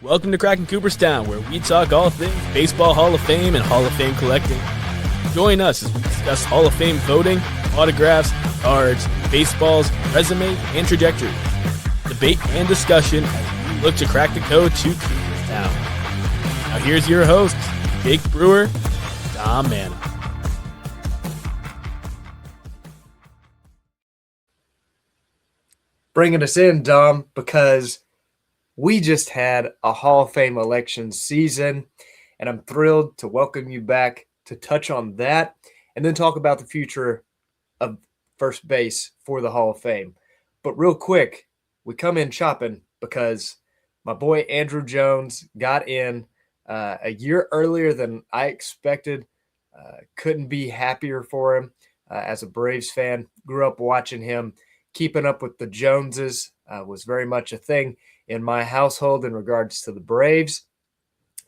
Welcome to Cracking Cooperstown, where we talk all things Baseball Hall of Fame and Hall of Fame collecting. Join us as we discuss Hall of Fame voting, autographs, cards, baseball's resume, and trajectory. Debate and discussion as we look to crack the code to Cooperstown. Now here's your hosts, Jake Brewer, Dom Manna. Bringing us in, Dom, because we just had a Hall of Fame election season, and I'm thrilled to welcome you back to touch on that and then talk about the future of first base for the Hall of Fame. But real quick, we come in chopping because my boy Andruw Jones got in a year earlier than I expected. Couldn't be happier for him as a Braves fan. Grew up watching him. Keeping up with the Joneses was very much a thing in my household in regards to the Braves.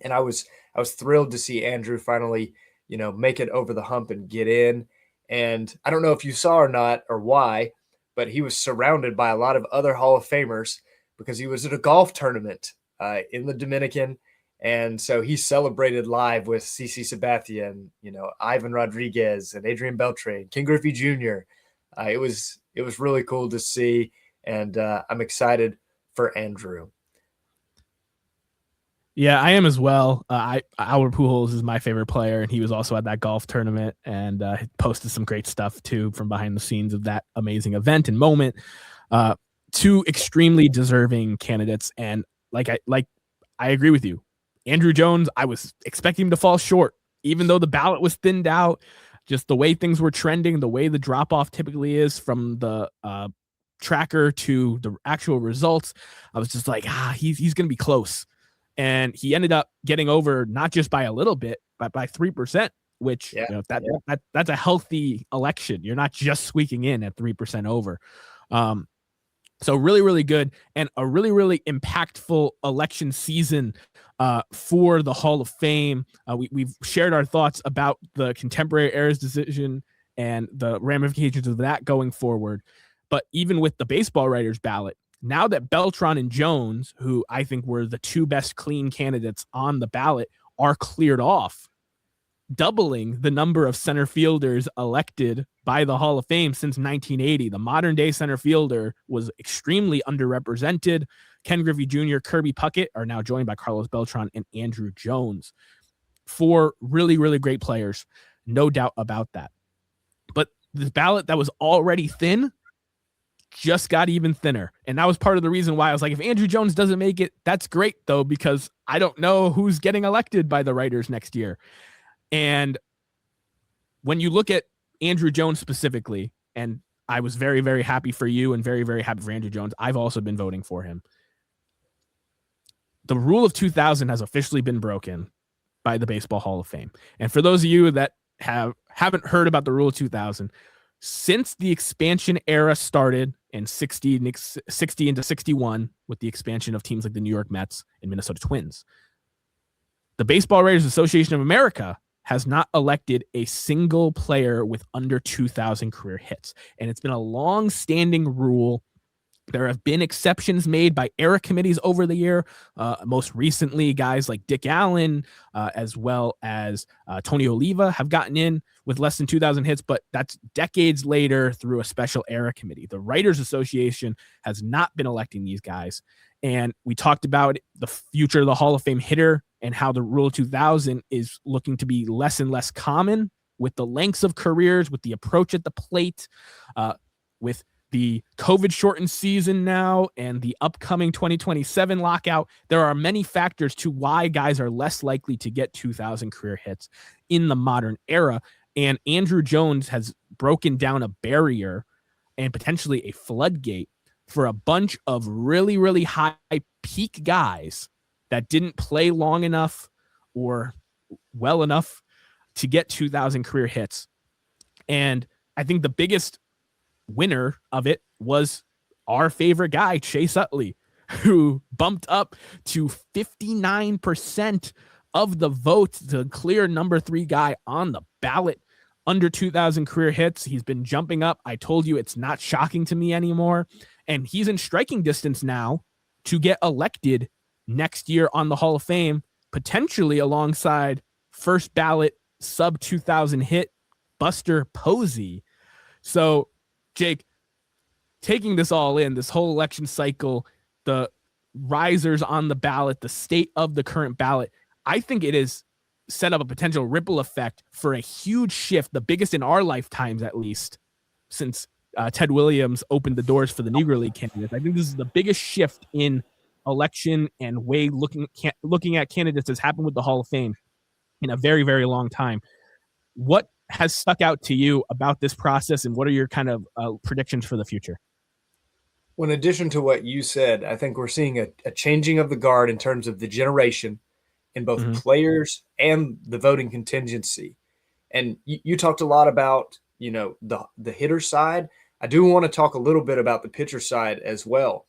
And I was thrilled to see Andruw finally, make it over the hump and get in. And I don't know if you saw or not or why, but he was surrounded by a lot of other Hall of Famers because he was at a golf tournament in the Dominican. And so he celebrated live with CC Sabathia and, Ivan Rodriguez and Adrian Beltre, Ken Griffey Jr. It was really cool to see, and I'm excited for Andruw. Yeah, I am as well. Albert Pujols is my favorite player, and he was also at that golf tournament and posted some great stuff too from behind the scenes of that amazing event and moment. Two extremely deserving candidates, and I agree with you. Andruw Jones, I was expecting him to fall short, even though the ballot was thinned out. Just the way things were trending, the way the drop-off typically is from the tracker to the actual results, I was just like, he's going to be close. And he ended up getting over not just by a little bit, but by 3%, which that's a healthy election. You're not just squeaking in at 3% over. So really, really good, and a really, really impactful election season for the Hall of Fame. We've shared our thoughts about the contemporary era's decision and the ramifications of that going forward. But even with the baseball writers ballot, now that Beltran and Jones, who I think were the two best clean candidates on the ballot, are cleared off, doubling the number of center fielders elected by the Hall of Fame since 1980. The modern day center fielder was extremely underrepresented. Ken Griffey Jr., Kirby Puckett are now joined by Carlos Beltran and Andruw Jones. Four really, really great players. No doubt about that. But the ballot that was already thin just got even thinner. And that was part of the reason why I was like, if Andruw Jones doesn't make it, that's great though, because I don't know who's getting elected by the writers next year. And when you look at Andruw Jones specifically, and I was very, very happy for you and very, very happy for Andruw Jones. I've also been voting for him. The rule of 2000 has officially been broken by the Baseball Hall of Fame. And for those of you that haven't heard about the rule of 2000, since the expansion era started in 60 into 61 with the expansion of teams like the New York Mets and Minnesota Twins, the Baseball Writers Association of America has not elected a single player with under 2,000 career hits. And it's been a long-standing rule. There have been exceptions made by era committees over the year. Most recently, guys like Dick Allen, as well as Tony Oliva have gotten in with less than 2,000 hits, but that's decades later through a special era committee. The Writers Association has not been electing these guys. And we talked about the future of the Hall of Fame hitter and how the Rule 2000 is looking to be less and less common with the lengths of careers, with the approach at the plate, with the COVID shortened season now and the upcoming 2027 lockout. There are many factors to why guys are less likely to get 2,000 career hits in the modern era. And Andruw Jones has broken down a barrier and potentially a floodgate for a bunch of really, really high peak guys that didn't play long enough or well enough to get 2,000 career hits. And I think the biggest winner of it was our favorite guy, Chase Utley, who bumped up to 59% of the vote, the clear number 3 guy on the ballot, under 2,000 career hits. He's been jumping up. I told you it's not shocking to me anymore. And he's in striking distance now to get elected next year on the Hall of Fame, potentially alongside first ballot sub 2000 hit Buster Posey. So, Jake, taking this all in, this whole election cycle, the risers on the ballot, the state of the current ballot, I think it is set up a potential ripple effect for a huge shift, the biggest in our lifetimes, at least, since Ted Williams opened the doors for the Negro League candidates. I think this is the biggest shift in election and way looking at candidates has happened with the Hall of Fame in a very, very long time. What has stuck out to you about this process, and what are your kind of predictions for the future? Well, in addition to what you said, I think we're seeing a changing of the guard in terms of the generation in both players and the voting contingency. And you talked a lot about, the hitter side. I do want to talk a little bit about the pitcher side as well,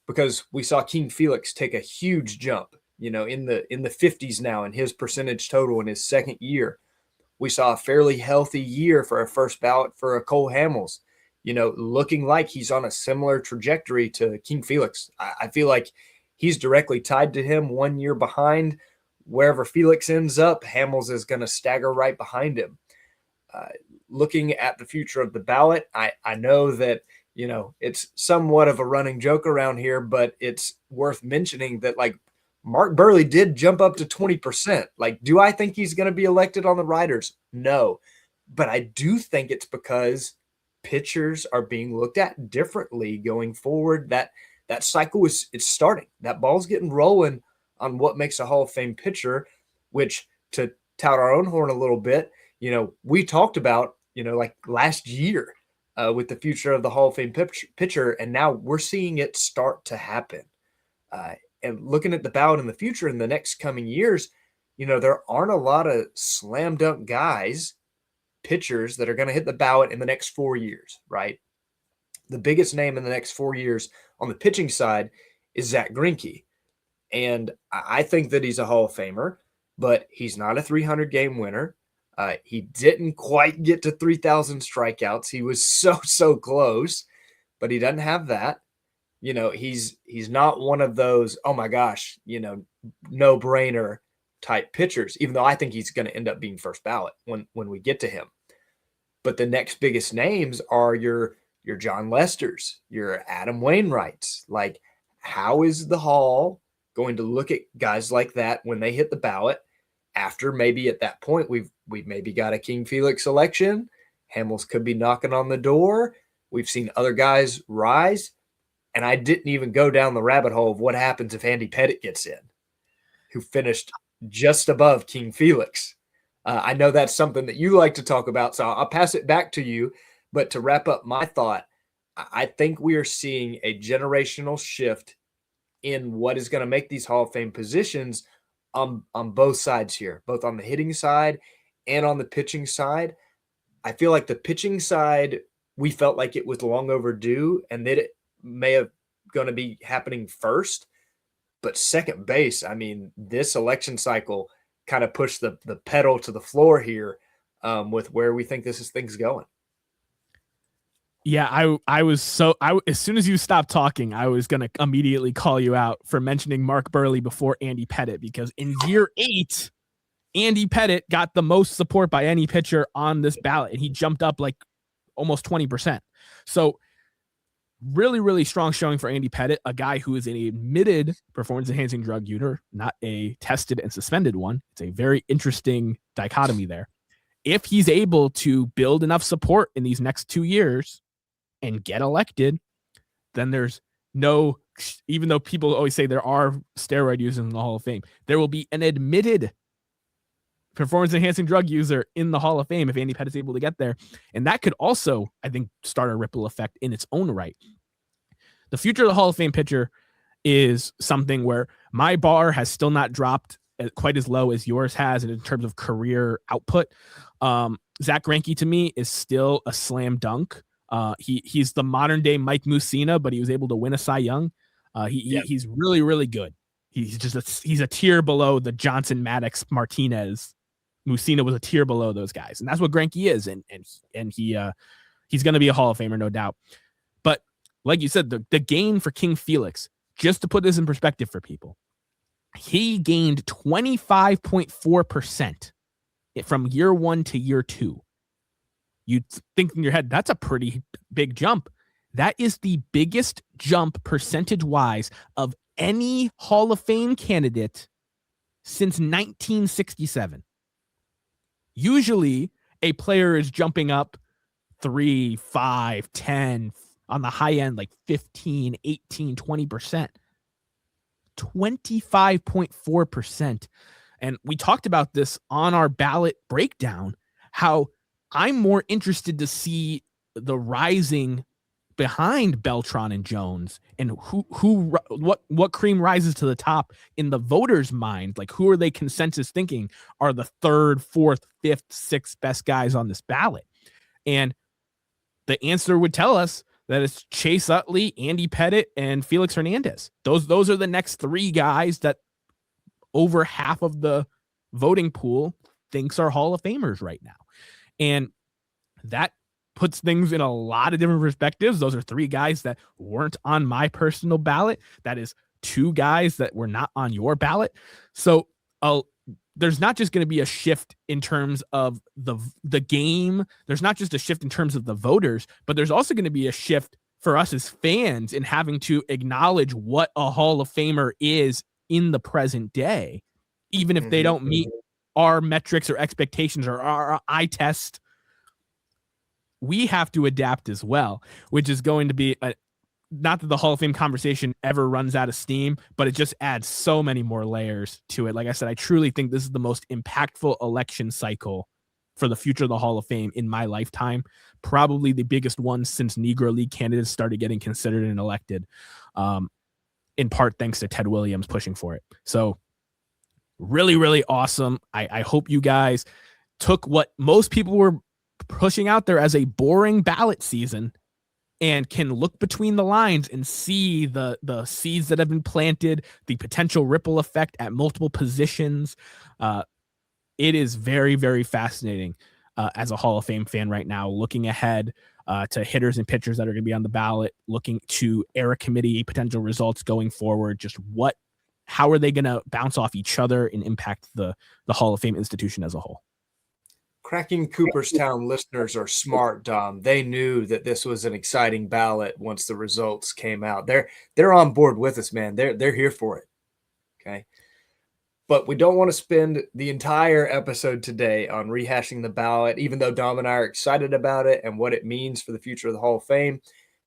because we saw King Felix take a huge jump, in the 50s now in his percentage total in his second year. We saw a fairly healthy year for a first ballot for a Cole Hamels, looking like he's on a similar trajectory to King Felix. I feel like he's directly tied to him, 1 year behind. Wherever Felix ends up, Hamels is going to stagger right behind him. Looking at the future of the ballot, I know that, it's somewhat of a running joke around here, but it's worth mentioning that, like, Mark Burley did jump up to 20%. Like, do I think he's going to be elected on the writers? No. But I do think it's because pitchers are being looked at differently going forward. That cycle it's starting. That ball's getting rolling on what makes a Hall of Fame pitcher, which, to tout our own horn a little bit, we talked about, like last year with the future of the Hall of Fame pitcher, and now we're seeing it start to happen. And looking at the ballot in the future in the next coming years, there aren't a lot of slam dunk guys, pitchers that are going to hit the ballot in the next 4 years, right? The biggest name in the next 4 years on the pitching side is Zach Greinke. And I think that he's a Hall of Famer, but he's not a 300-game winner. He didn't quite get to 3,000 strikeouts. He was so close, but he doesn't have that. He's not one of those, oh my gosh, no-brainer type pitchers, even though I think he's going to end up being first ballot when we get to him. But the next biggest names are your John Lesters, your Adam Wainwrights. Like, how is the Hall going to look at guys like that when they hit the ballot after maybe at that point we've maybe got a King Felix election? Hamels could be knocking on the door. We've seen other guys rise. And I didn't even go down the rabbit hole of what happens if Andy Pettitte gets in, who finished just above King Felix. I know that's something that you like to talk about, so I'll pass it back to you. But to wrap up my thought, I think we are seeing a generational shift in what is going to make these Hall of Fame positions on both sides here, both on the hitting side and on the pitching side. I feel like the pitching side, we felt like it was long overdue, and that it may have going to be happening first. But second base, I mean, this election cycle kind of pushed the pedal to the floor here with where we think thing's going. Yeah, I was as soon as you stopped talking, I was going to immediately call you out for mentioning Mark Burley before Andy Pettitte, because in year 8, Andy Pettitte got the most support by any pitcher on this ballot, and he jumped up like almost 20%. So really, really strong showing for Andy Pettitte, a guy who is an admitted performance-enhancing drug user, not a tested and suspended one. It's a very interesting dichotomy there. If he's able to build enough support in these next 2 years and get elected, then there's no, even though people always say there are steroid users in the Hall of Fame, there will be an admitted performance-enhancing drug user in the Hall of Fame if Andy Pettitte is able to get there. And that could also, I think, start a ripple effect in its own right. The future of the Hall of Fame pitcher is something where my bar has still not dropped quite as low as yours has in terms of career output. Zach Greinke, to me, is still a slam dunk. He's the modern-day Mike Mussina, but he was able to win a Cy Young. He's really, really good. He's a tier below the Johnson, Maddox, Martinez. Mussina was a tier below those guys, and that's what Greinke is, and he's going to be a Hall of Famer, no doubt. But like you said, the gain for King Felix, just to put this in perspective for people, He gained 25.4% from year 1 to year 2. You'd think in your head, that's a pretty big jump. That is the biggest jump percentage-wise of any Hall of Fame candidate since 1967. Usually, a player is jumping up 3, 5, 10, on the high end, like 15, 18, 20%. 25.4%. And we talked about this on our ballot breakdown, how I'm more interested to see the rising behind Beltran and Jones, and what cream rises to the top in the voters' mind. Like, who are they consensus thinking are the third, fourth, fifth, sixth best guys on this ballot? And the answer would tell us that it's Chase Utley, Andy Pettit, and Felix Hernandez. Those are the next 3 guys that over half of the voting pool thinks are Hall of Famers right now. And that puts things in a lot of different perspectives. Those are 3 guys that weren't on my personal ballot. That is 2 guys that were not on your ballot. So there's not just going to be a shift in terms of the game. There's not just a shift in terms of the voters, but there's also going to be a shift for us as fans in having to acknowledge what a Hall of Famer is in the present day, even if they don't meet our metrics or expectations or our eye test. We have to adapt as well, which is going to be not that the Hall of Fame conversation ever runs out of steam, but it just adds so many more layers to it. Like I said, I truly think this is the most impactful election cycle for the future of the Hall of Fame in my lifetime. Probably the biggest one since Negro League candidates started getting considered and elected, in part thanks to Ted Williams pushing for it. So really, really awesome. I hope you guys took what most people were pushing out there as a boring ballot season and can look between the lines and see the seeds that have been planted, the potential ripple effect at multiple positions. It is very, very fascinating as a Hall of Fame fan right now, looking ahead to hitters and pitchers that are going to be on the ballot, looking to era committee potential results going forward. Just how are they going to bounce off each other and impact the Hall of Fame institution as a whole? Cracking Cooperstown listeners are smart, Dom. They knew that this was an exciting ballot once the results came out. They're on board with us, man. They're here for it. Okay. But we don't want to spend the entire episode today on rehashing the ballot, even though Dom and I are excited about it and what it means for the future of the Hall of Fame.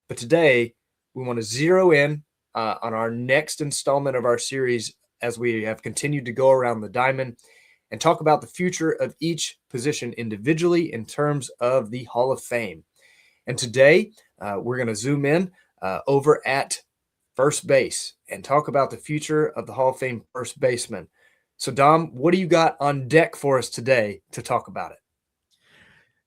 But today we want to zero in on our next installment of our series as we have continued to go around the diamond and talk about the future of each position individually in terms of the Hall of Fame. And today, we're going to zoom in over at first base and talk about the future of the Hall of Fame first baseman. So, Dom, what do you got on deck for us today to talk about it?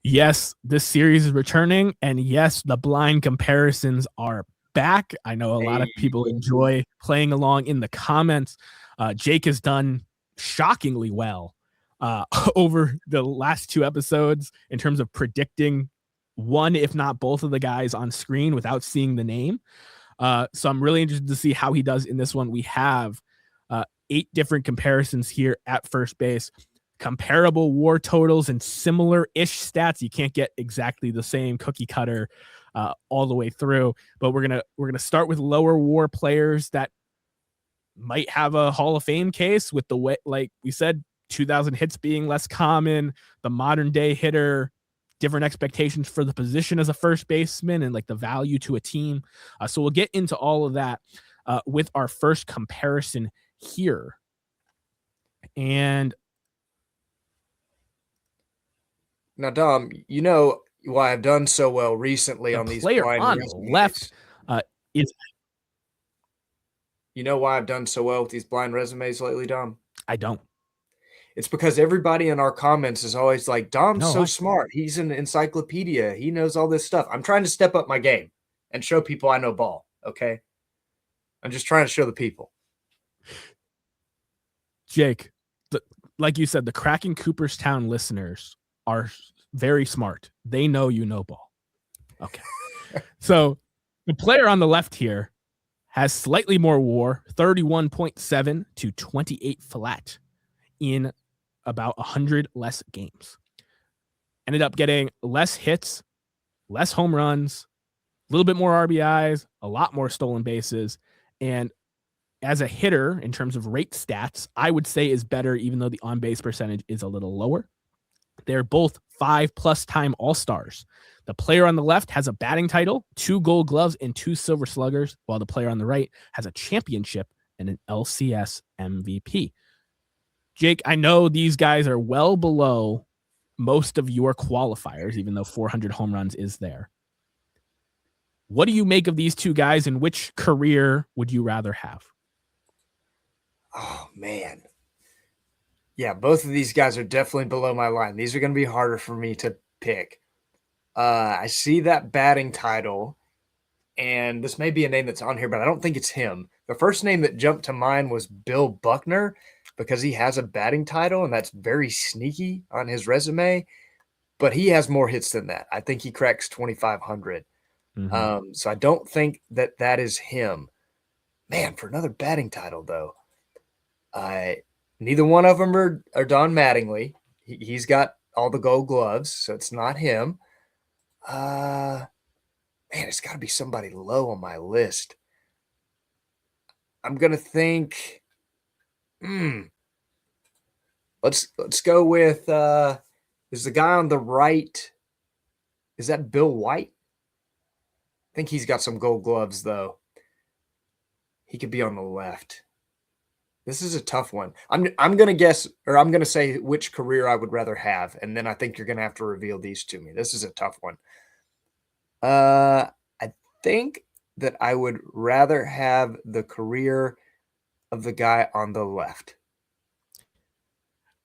Yes, this series is returning, and yes, the blind comparisons are back. I know a lot of people enjoy playing along in the comments. Jake has done shockingly well over the last 2 episodes in terms of predicting one, if not both of the guys on screen without seeing the name. So I'm really interested to see how he does in this one. We have 8 different comparisons here at first base, comparable WAR totals and similar-ish stats. You can't get exactly the same cookie cutter all the way through, but we're gonna start with lower WAR players that might have a Hall of Fame case, with the way, like we said, 2,000 hits being less common, the modern day hitter, different expectations for the position as a first baseman, and like the value to a team. So we'll get into all of that with our first comparison here. And now, Dom, you know why I've done so well recently on these player blind on resumes. the left is. You know why I've done so well with these blind resumes lately, Dom? I don't. It's because everybody in our comments is always like, Dom's so smart. He's an encyclopedia. He knows all this stuff. I'm trying to step up my game and show people I know ball, okay? I'm just trying to show the people. Jake, like you said, the Cracking Cooperstown listeners are very smart. They know you know ball. Okay. So the player on the left here has slightly more WAR, 31.7 to 28 flat in about 100 less games. Ended up getting less hits, less home runs, a little bit more RBIs, a lot more stolen bases, and as a hitter, in terms of rate stats, I would say is better, even though the on-base percentage is a little lower. They're both 5+ time All-Stars. The player on the left has a batting title, 2 Gold Gloves, and 2 Silver Sluggers, while the player on the right has a championship and an LCS MVP. Jake, I know these guys are well below most of your qualifiers, even though 400 home runs is there. What do you make of these two guys, and which career would you rather have? Oh, man. Yeah, both of these guys are definitely below my line. These are going to be harder for me to pick. I see that batting title, and this may be a name that's on here, but I don't think it's him. The first name that jumped to mind was Bill Buckner because he has a batting title, and that's very sneaky on his resume. But he has more hits than that. I think he cracks 2,500. Mm-hmm. So I don't think that is him. Man, for another batting title, though. Neither one of them are Don Mattingly. He's got all the Gold Gloves, so it's not him. Man, it's got to be somebody low on my list. I'm gonna think. Let's go with. Is the guy on the right? Is that Bill White? I think he's got some Gold Gloves though. He could be on the left. This is a tough one. I'm gonna guess, or I'm gonna say which career I would rather have, and then I think you're gonna have to reveal these to me. This is a tough one. I think that I would rather have the career of the guy on the left.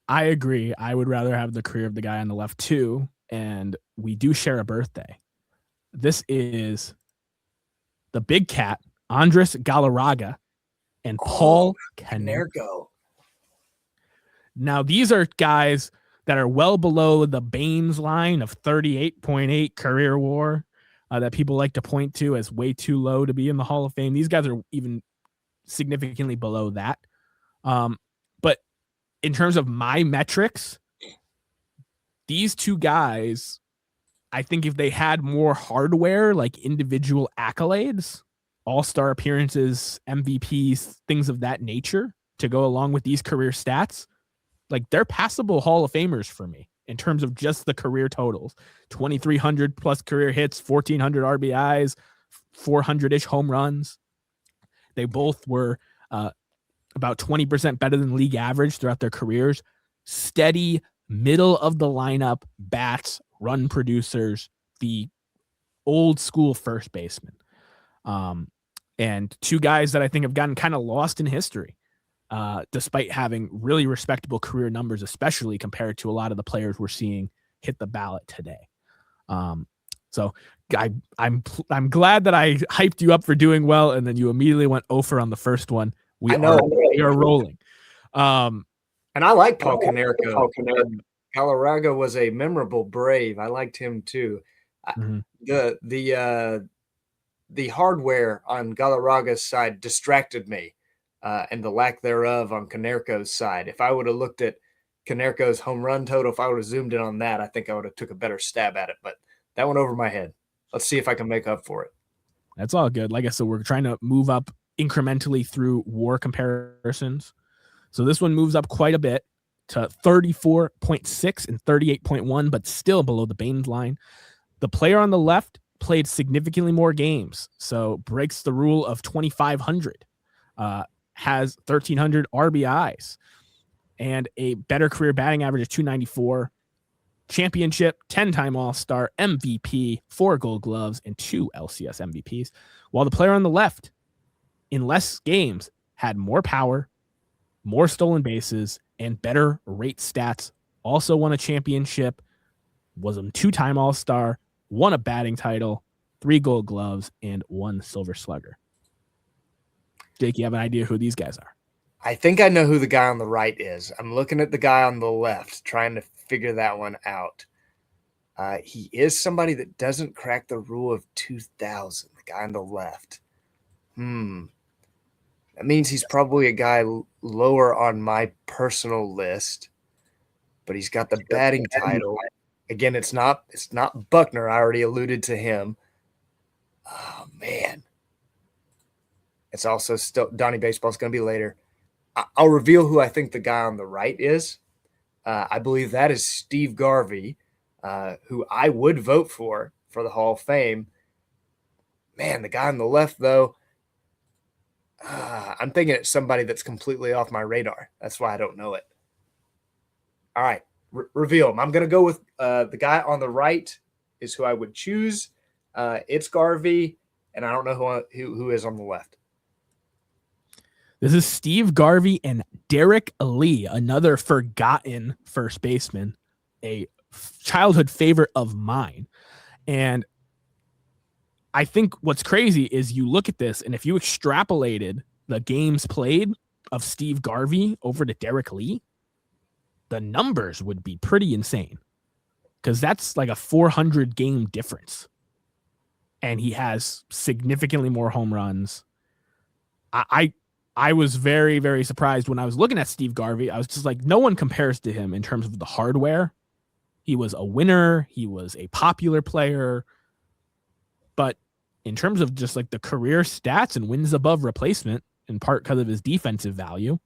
I agree. I would rather have the career of the guy on the left too, and we do share a birthday. This is the big cat, Andres Galarraga, and Paul Konerko. Now, these are guys that are well below the Baines line of 38.8 career WAR that people like to point to as way too low to be in the Hall of Fame. These guys are even significantly below that. But in terms of my metrics, these two guys, I think if they had more hardware, like individual accolades, all-star appearances, MVPs, things of that nature to go along with these career stats, like they're passable Hall of Famers for me in terms of just the career totals. 2,300 plus career hits, 1,400 RBIs, 400-ish home runs. They both were about 20% better than league average throughout their careers. Steady, middle of the lineup bats, run producers, the old school first baseman. And two guys that I think have gotten kind of lost in history. Despite having really respectable career numbers, especially compared to a lot of the players we're seeing hit the ballot today. So I'm glad that I hyped you up for doing well, and then you immediately went over on the first one. We are rolling. And I like Paul Konerko. Galarraga was a memorable Brave. I liked him too. Mm-hmm. The hardware on Galarraga's side distracted me. And the lack thereof on Konerko's side. If I would have looked at Konerko's home run total, if I would have zoomed in on that, I think I would have took a better stab at it. But that went over my head. Let's see if I can make up for it. That's all good. Like I said, we're trying to move up incrementally through WAR comparisons. So this one moves up quite a bit to 34.6 and 38.1, but still below the Baines line. The player on the left played significantly more games, so breaks the rule of 2,500. Has 1,300 RBIs and a better career batting average of 294, championship, 10-time All-Star, MVP, 4 Gold Gloves, and 2 LCS MVPs, while the player on the left, in less games, had more power, more stolen bases, and better rate stats, also won a championship, was a 2-time All-Star, won a batting title, 3 Gold Gloves, and 1 Silver Slugger. Jake, you have an idea who these guys are? I think I know who the guy on the right is. I'm looking at the guy on the left, trying to figure that one out. He is somebody that doesn't crack the rule of 2,000, the guy on the left. That means he's probably a guy lower on my personal list, but he's got the batting title. Again, it's not Buckner. I already alluded to him. Oh man, it's also still Donnie Baseball's going to be later. I'll reveal who I think the guy on the right is. I believe that is Steve Garvey, who I would vote for the Hall of Fame. Man, the guy on the left, though, I'm thinking it's somebody that's completely off my radar. That's why I don't know it. All right, reveal him. I'm going to go with the guy on the right is who I would choose. It's Garvey, and I don't know who is on the left. This is Steve Garvey and Derek Lee, another forgotten first baseman, a childhood favorite of mine. And I think what's crazy is you look at this, and if you extrapolated the games played of Steve Garvey over to Derek Lee, the numbers would be pretty insane, because that's like a 400 game difference. And he has significantly more home runs. I was very, very surprised when I was looking at Steve Garvey. I was just like, no one compares to him in terms of the hardware. He was a winner. He was a popular player. But in terms of just like the career stats and wins above replacement, in part because of his defensive value,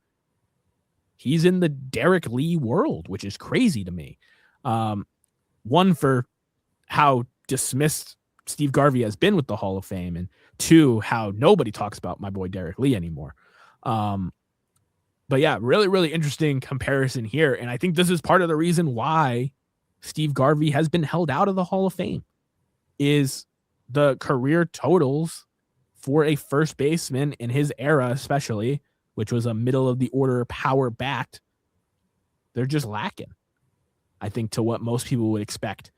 he's in the Derek Lee world, which is crazy to me. One, for how dismissed Steve Garvey has been with the Hall of Fame, and two, how nobody talks about my boy Derek Lee anymore. But yeah, really, really interesting comparison here. And I think this is part of the reason why Steve Garvey has been held out of the Hall of Fame, is the career totals for a first baseman in his era, especially, which was a middle of the order power bat. They're just lacking, I think, to what most people would expect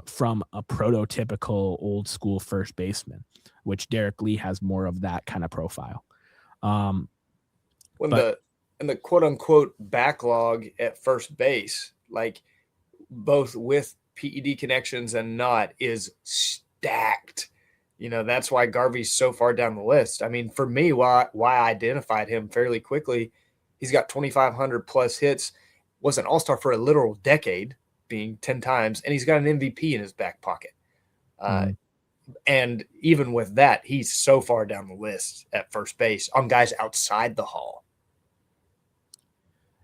from a prototypical old school first baseman, which Derek Lee has more of that kind of profile. In the quote unquote backlog at first base, like both with PED connections and not, is stacked. You know, that's why Garvey's so far down the list. I mean, for me, why I identified him fairly quickly, he's got 2,500 plus hits, was an all-star for a literal decade, being 10 times, and he's got an MVP in his back pocket. And even with that, he's so far down the list at first base on guys outside the Hall.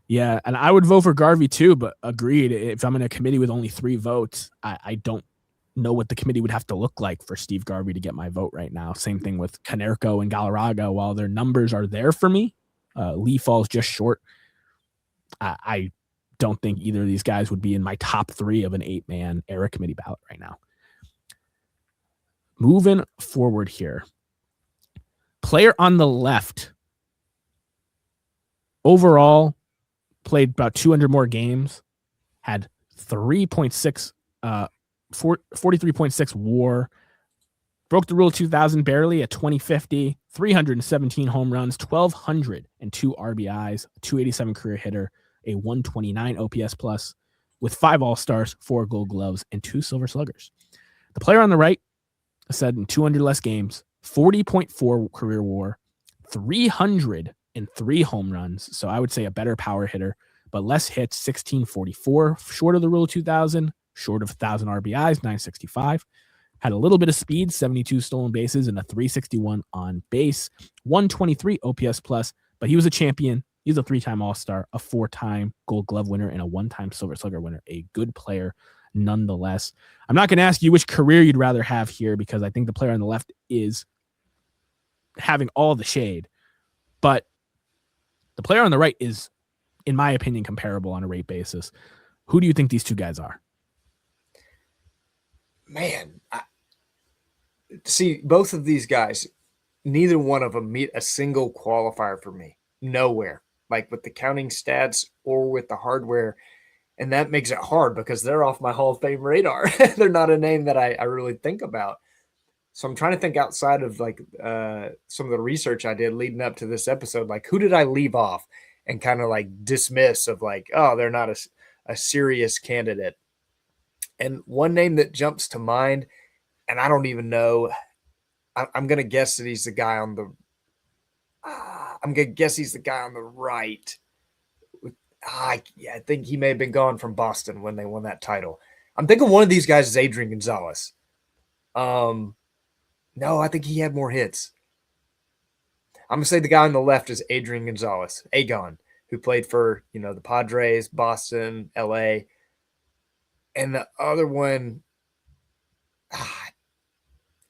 Yeah, and I would vote for Garvey too, but agreed, if I'm in a committee with only 3 votes, I don't know what the committee would have to look like for Steve Garvey to get my vote right now. Same thing with Canerco and Galarraga. While their numbers are there for me, Lee falls just short. I don't think either of these guys would be in my top 3 of an 8-man era committee ballot right now. Moving forward here. Player on the left. Overall, played about 200 more games, had 43.6 WAR, broke the rule 2000 barely at 2050, 317 home runs, 1,202 RBIs, 287 career hitter, a 129 OPS plus, with 5 All-Stars, 4 Gold Gloves, and 2 Silver Sluggers. The player on the right, I said, in 200 less games, 40.4 career WAR, 303 home runs. So I would say a better power hitter, but less hits, 1644, short of the rule 2000, short of 1,000 RBIs, 965. Had a little bit of speed, 72 stolen bases, and a 361 on base, 123 OPS plus, but he was a champion. He's a 3-time All-Star, a 4-time Gold Glove winner, and a 1-time Silver Slugger winner. A good player nonetheless. I'm not going to ask you which career you'd rather have here, because I think the player on the left is having all the shade, but the player on the right is, in my opinion, comparable on a rate basis. Who do you think these two guys are? Man, see, both of these guys, neither one of them meet a single qualifier for me. Nowhere. Like with the counting stats or with the hardware. And that makes it hard because they're off my Hall of Fame radar. They're not a name that I really think about. So I'm trying to think outside of like some of the research I did leading up to this episode. Like, who did I leave off and kind of like dismiss of like, oh, they're not a serious candidate. And one name that jumps to mind, and I don't even know, I'm going to guess that he's the guy on the I'm going to guess he's the guy on the right. I think he may have been gone from Boston when they won that title. I'm thinking one of these guys is Adrian Gonzalez. No, I think he had more hits. I'm going to say the guy on the left is Adrian Gonzalez, Agon, who played for, the Padres, Boston, LA. And the other one,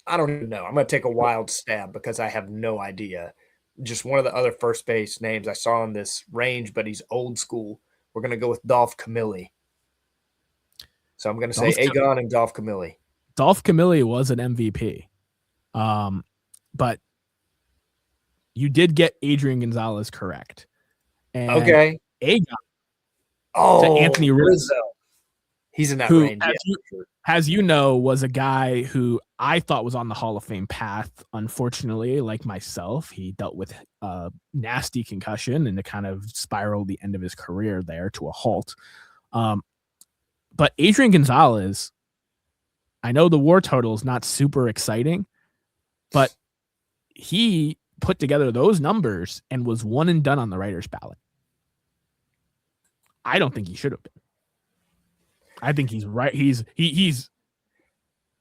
I don't even know. I'm going to take a wild stab because I have no idea. Just one of the other first base names I saw in this range, but he's old school. We're going to go with Dolph Camilli. So I'm going to say Agon and Dolph Camilli. Dolph Camilli was an MVP. But you did get Adrian Gonzalez correct. And okay. Agon. To Anthony Rizzo. He's in that range. As you know, was a guy who I thought was on the Hall of Fame path. Unfortunately, like myself, he dealt with a nasty concussion and it kind of spiraled the end of his career there to a halt. But Adrian Gonzalez, I know the WAR total is not super exciting, but he put together those numbers and was one and done on the writer's ballot. I don't think he should have been. I think he's right. He's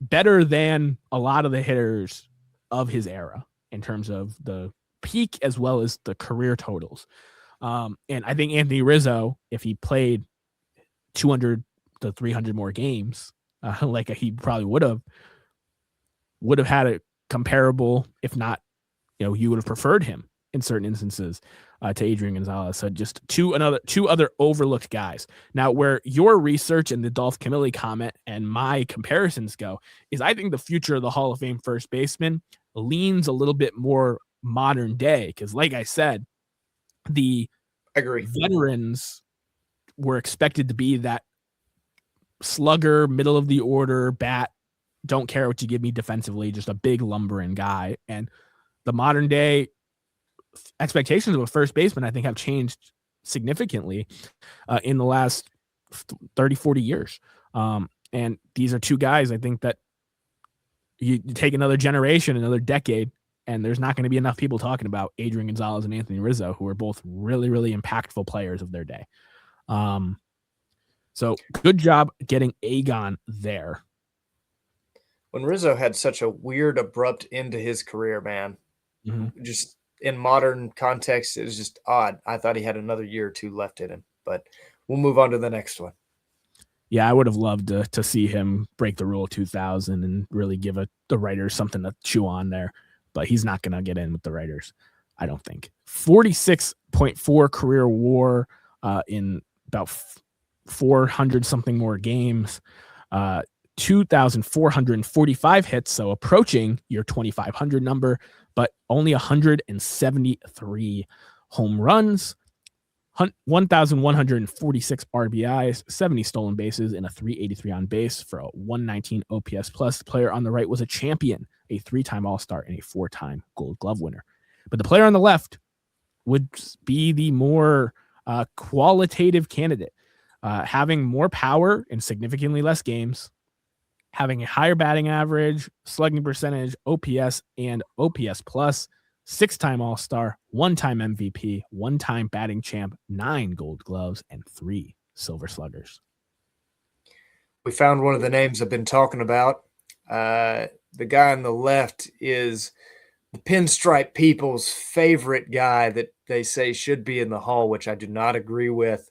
better than a lot of the hitters of his era in terms of the peak as well as the career totals. And I think Anthony Rizzo, if he played 200 to 300 more games, like he probably would have had a comparable, if not, you would have preferred him in certain instances to Adrian Gonzalez. So just two other overlooked guys. Now, where your research and the Dolph Camilli comment and my comparisons go is I think the future of the Hall of Fame first baseman leans a little bit more modern day. Because like I said, the veterans were expected to be that slugger, middle of the order, bat, don't care what you give me defensively, just a big lumbering guy. And the modern day expectations of a first baseman, I think, have changed significantly in the last 30, 40 years. And these are two guys, I think, that you take another generation, another decade, and there's not going to be enough people talking about Adrian Gonzalez and Anthony Rizzo, who are both really, really impactful players of their day. So good job getting Agon there. When Rizzo had such a weird, abrupt end to his career, man, just in modern context, it was just odd. I thought he had another year or two left in him, but we'll move on to the next one. Yeah, I would have loved to see him break the rule of 2000 and really give the writers something to chew on there, but he's not going to get in with the writers, I don't think. 46.4 career WAR in about 400 something more games, 2,445 hits, so approaching your 2,500 number, but only 173 home runs, 1,146 RBIs, 70 stolen bases, and a 383 on base for a 119 OPS plus. The player on the right was a champion, a 3-time All-Star, and a 4-time Gold Glove winner. But the player on the left would be the more qualitative candidate, having more power in significantly less games, having a higher batting average, slugging percentage, OPS, and OPS plus, 6-time All-Star, 1-time MVP, 1-time batting champ, 9 Gold Gloves, and 3 Silver Sluggers. We found one of the names I've been talking about. The guy on the left is the pinstripe people's favorite guy that they say should be in the Hall, which I do not agree with,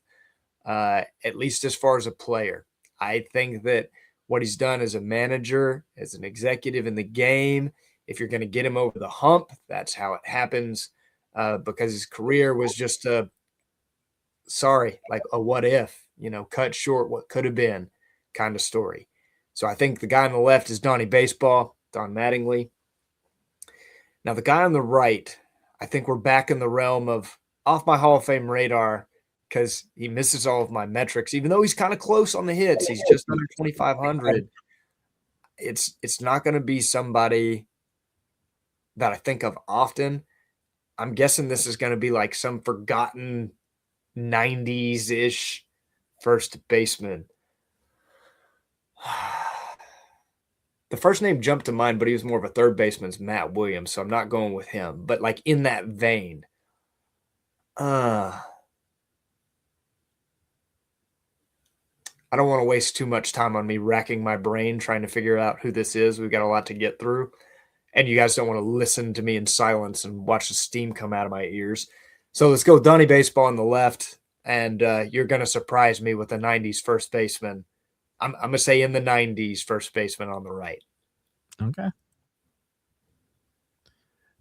at least as far as a player. I think that what he's done as a manager, as an executive in the game, if you're going to get him over the hump, that's how it happens, because his career was just like a what if, cut short what could have been kind of story. So I think the guy on the left is Donnie Baseball, Don Mattingly. Now the guy on the right, I think we're back in the realm of off my Hall of Fame radar because he misses all of my metrics, even though he's kind of close on the hits. He's just under 2,500. It's not going to be somebody that I think of often. I'm guessing this is going to be like some forgotten 90s-ish first baseman. The first name jumped to mind, but he was more of a third baseman's Matt Williams, so I'm not going with him. But like in that vein, I don't want to waste too much time on me racking my brain trying to figure out who this is. We've got a lot to get through. And you guys don't want to listen to me in silence and watch the steam come out of my ears. So let's go Donnie Baseball on the left. And you're going to surprise me with the 90s first baseman. I'm going to say in the 90s first baseman on the right. Okay.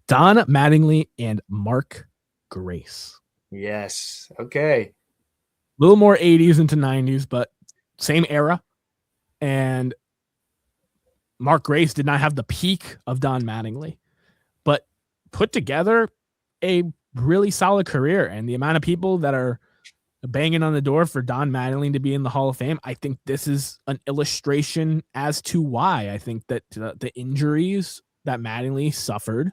Don Mattingly and Mark Grace. Yes. Okay. A little more 80s into 90s, but same era. And Mark Grace did not have the peak of Don Mattingly, but put together a really solid career. And the amount of people that are banging on the door for Don Mattingly to be in the Hall of Fame, I think this is an illustration as to why. I think that the injuries that Mattingly suffered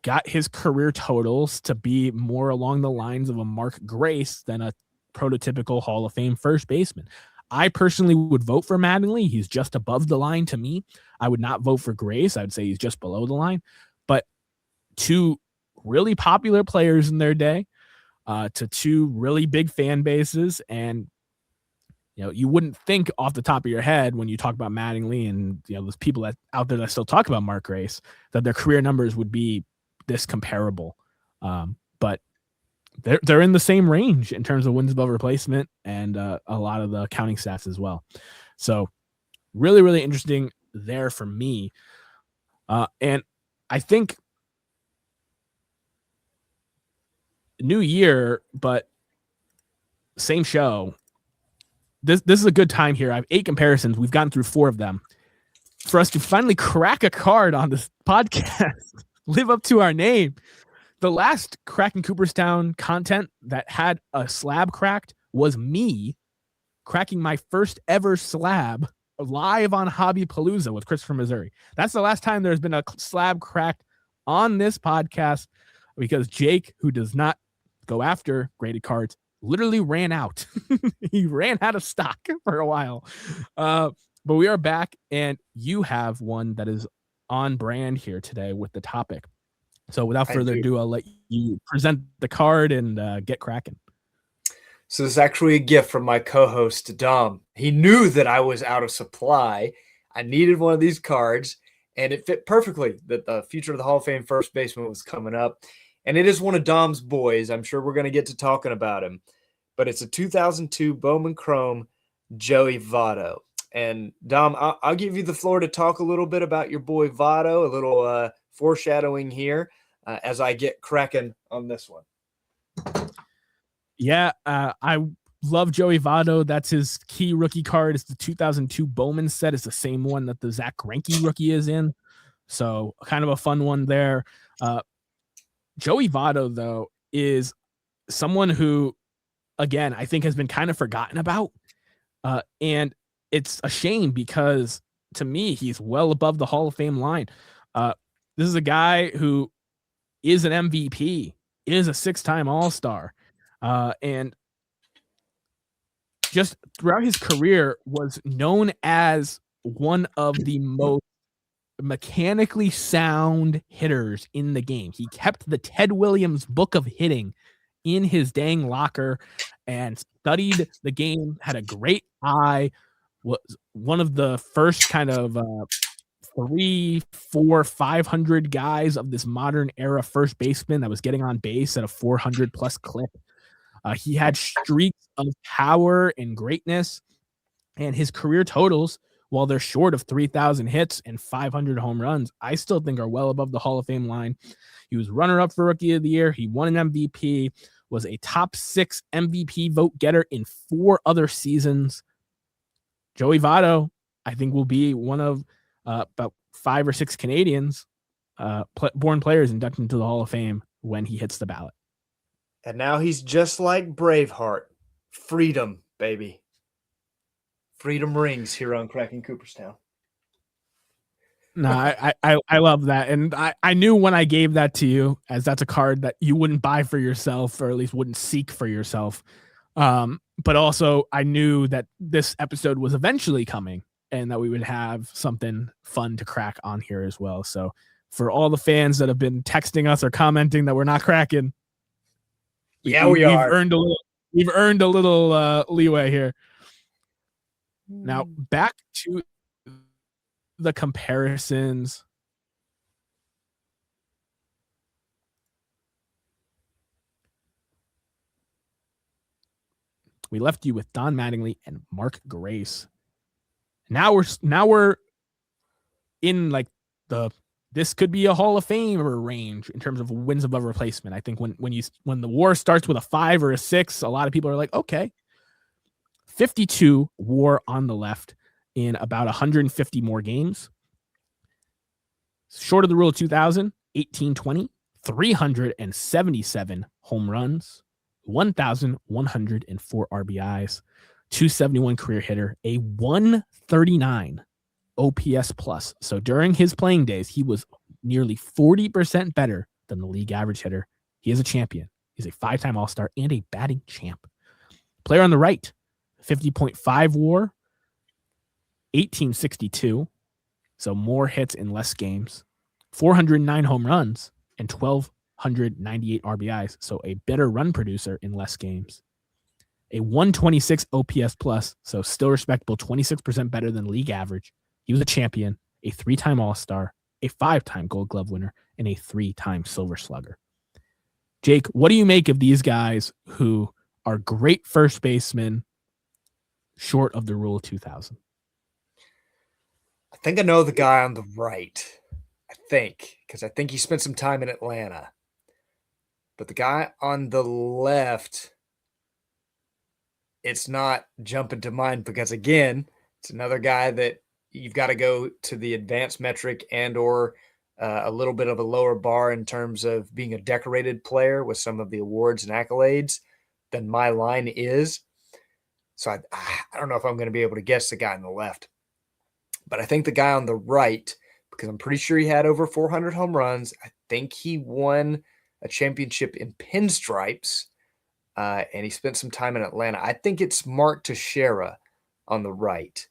got his career totals to be more along the lines of a Mark Grace than a prototypical Hall of Fame first baseman. I personally would vote for Mattingly. He's just above the line to me. I would not vote for Grace. I would say he's just below the line. But two really popular players in their day, to two really big fan bases. And, you wouldn't think off the top of your head when you talk about Mattingly and, those people that out there that still talk about Mark Grace, that their career numbers would be this comparable. But they're in the same range in terms of wins above replacement and a lot of the counting stats as well. So really, really interesting there for me. And I think new year, but same show. This is a good time here. I have 8 comparisons. We've gotten through 4 of them. For us to finally crack a card on this podcast, live up to our name. The last Cracking Cooperstown content that had a slab cracked was me cracking my first ever slab live on Hobby Palooza with Christopher, Missouri. That's the last time there's been a slab cracked on this podcast, because Jake, who does not go after graded cards, literally ran out. He ran out of stock for a while. But we are back, and you have one that is on brand here today with the topic. So without further ado, I'll let you present the card and get cracking. So this is actually a gift from my co-host, Dom. He knew that I was out of supply. I needed one of these cards, and it fit perfectly that the future of the Hall of Fame first baseman was coming up. And it is one of Dom's boys. I'm sure we're going to get to talking about him. But it's a 2002 Bowman Chrome Joey Votto. And Dom, I'll give you the floor to talk a little bit about your boy Votto, a little foreshadowing here as I get cracking on this one. Yeah, I love Joey Votto. That's his key rookie card. It's the 2002 Bowman set. It's the same one that the Zach Greinke rookie is in. So kind of a fun one there. Joey Votto, though, is someone who, again, I think has been kind of forgotten about. And it's a shame because, to me, he's well above the Hall of Fame line. This is a guy who is an MVP, is a 6-time All-Star, and just throughout his career was known as one of the most mechanically sound hitters in the game. He kept the Ted Williams book of hitting in his dang locker and studied the game, had a great eye, was one of the first kind of 300, 400, 500 guys of this modern era first baseman that was getting on base at a 400 plus clip. He had streaks of power and greatness, and his career totals, while they're short of 3,000 hits and 500 home runs, I still think are well above the Hall of Fame line. He was runner-up for Rookie of the Year. He won an MVP, was a top 6 MVP vote getter in 4 other seasons. Joey Votto, I think, will be one of about 5 or 6 Canadians born players inducted into the Hall of Fame when he hits the ballot. And now he's just like Braveheart. Freedom, baby. Freedom rings here on Cracking Cooperstown. No, I love that. And I knew when I gave that to you, as that's a card that you wouldn't buy for yourself, or at least wouldn't seek for yourself. But also I knew that this episode was eventually coming and that we would have something fun to crack on here as well. So for all the fans that have been texting us or commenting that we're not cracking, Yeah, we We've are. earned a little. We've earned a little leeway here. Now back to the comparisons. We left you with Don Mattingly and Mark Grace. Now we're in like this could be a Hall of Famer range in terms of wins above replacement. I think when the WAR starts with a 5 or a 6, a lot of people are like, okay. 52 WAR on the left in about 150 more games. Short of the rule of 2000, 1820, 377 home runs, 1,104 RBIs, 271 career hitter, a 139 OPS plus. So during his playing days, he was nearly 40% better than the league average hitter. He is a champion. He's a 5-time All-Star and a batting champ. Player on the right, 50.5 WAR, 1862. So more hits in less games, 409 home runs, and 1,298 RBIs. So a better run producer in less games. A 126 OPS plus, so still respectable, 26% better than league average. He was a champion, a 3-time All-Star, a 5-time Gold Glove winner, and a 3-time Silver Slugger. Jake, what do you make of these guys who are great first basemen short of the rule of 2000? I think I know the guy on the right. I think, because I think he spent some time in Atlanta. But the guy on the left, it's not jumping to mind because, again, it's another guy that you've got to go to the advanced metric and or a little bit of a lower bar in terms of being a decorated player with some of the awards and accolades than my line is. So I don't know if I'm going to be able to guess the guy on the left. But I think the guy on the right, because I'm pretty sure he had over 400 home runs. I think he won a championship in pinstripes, and he spent some time in Atlanta. I think it's Mark Teixeira on the right.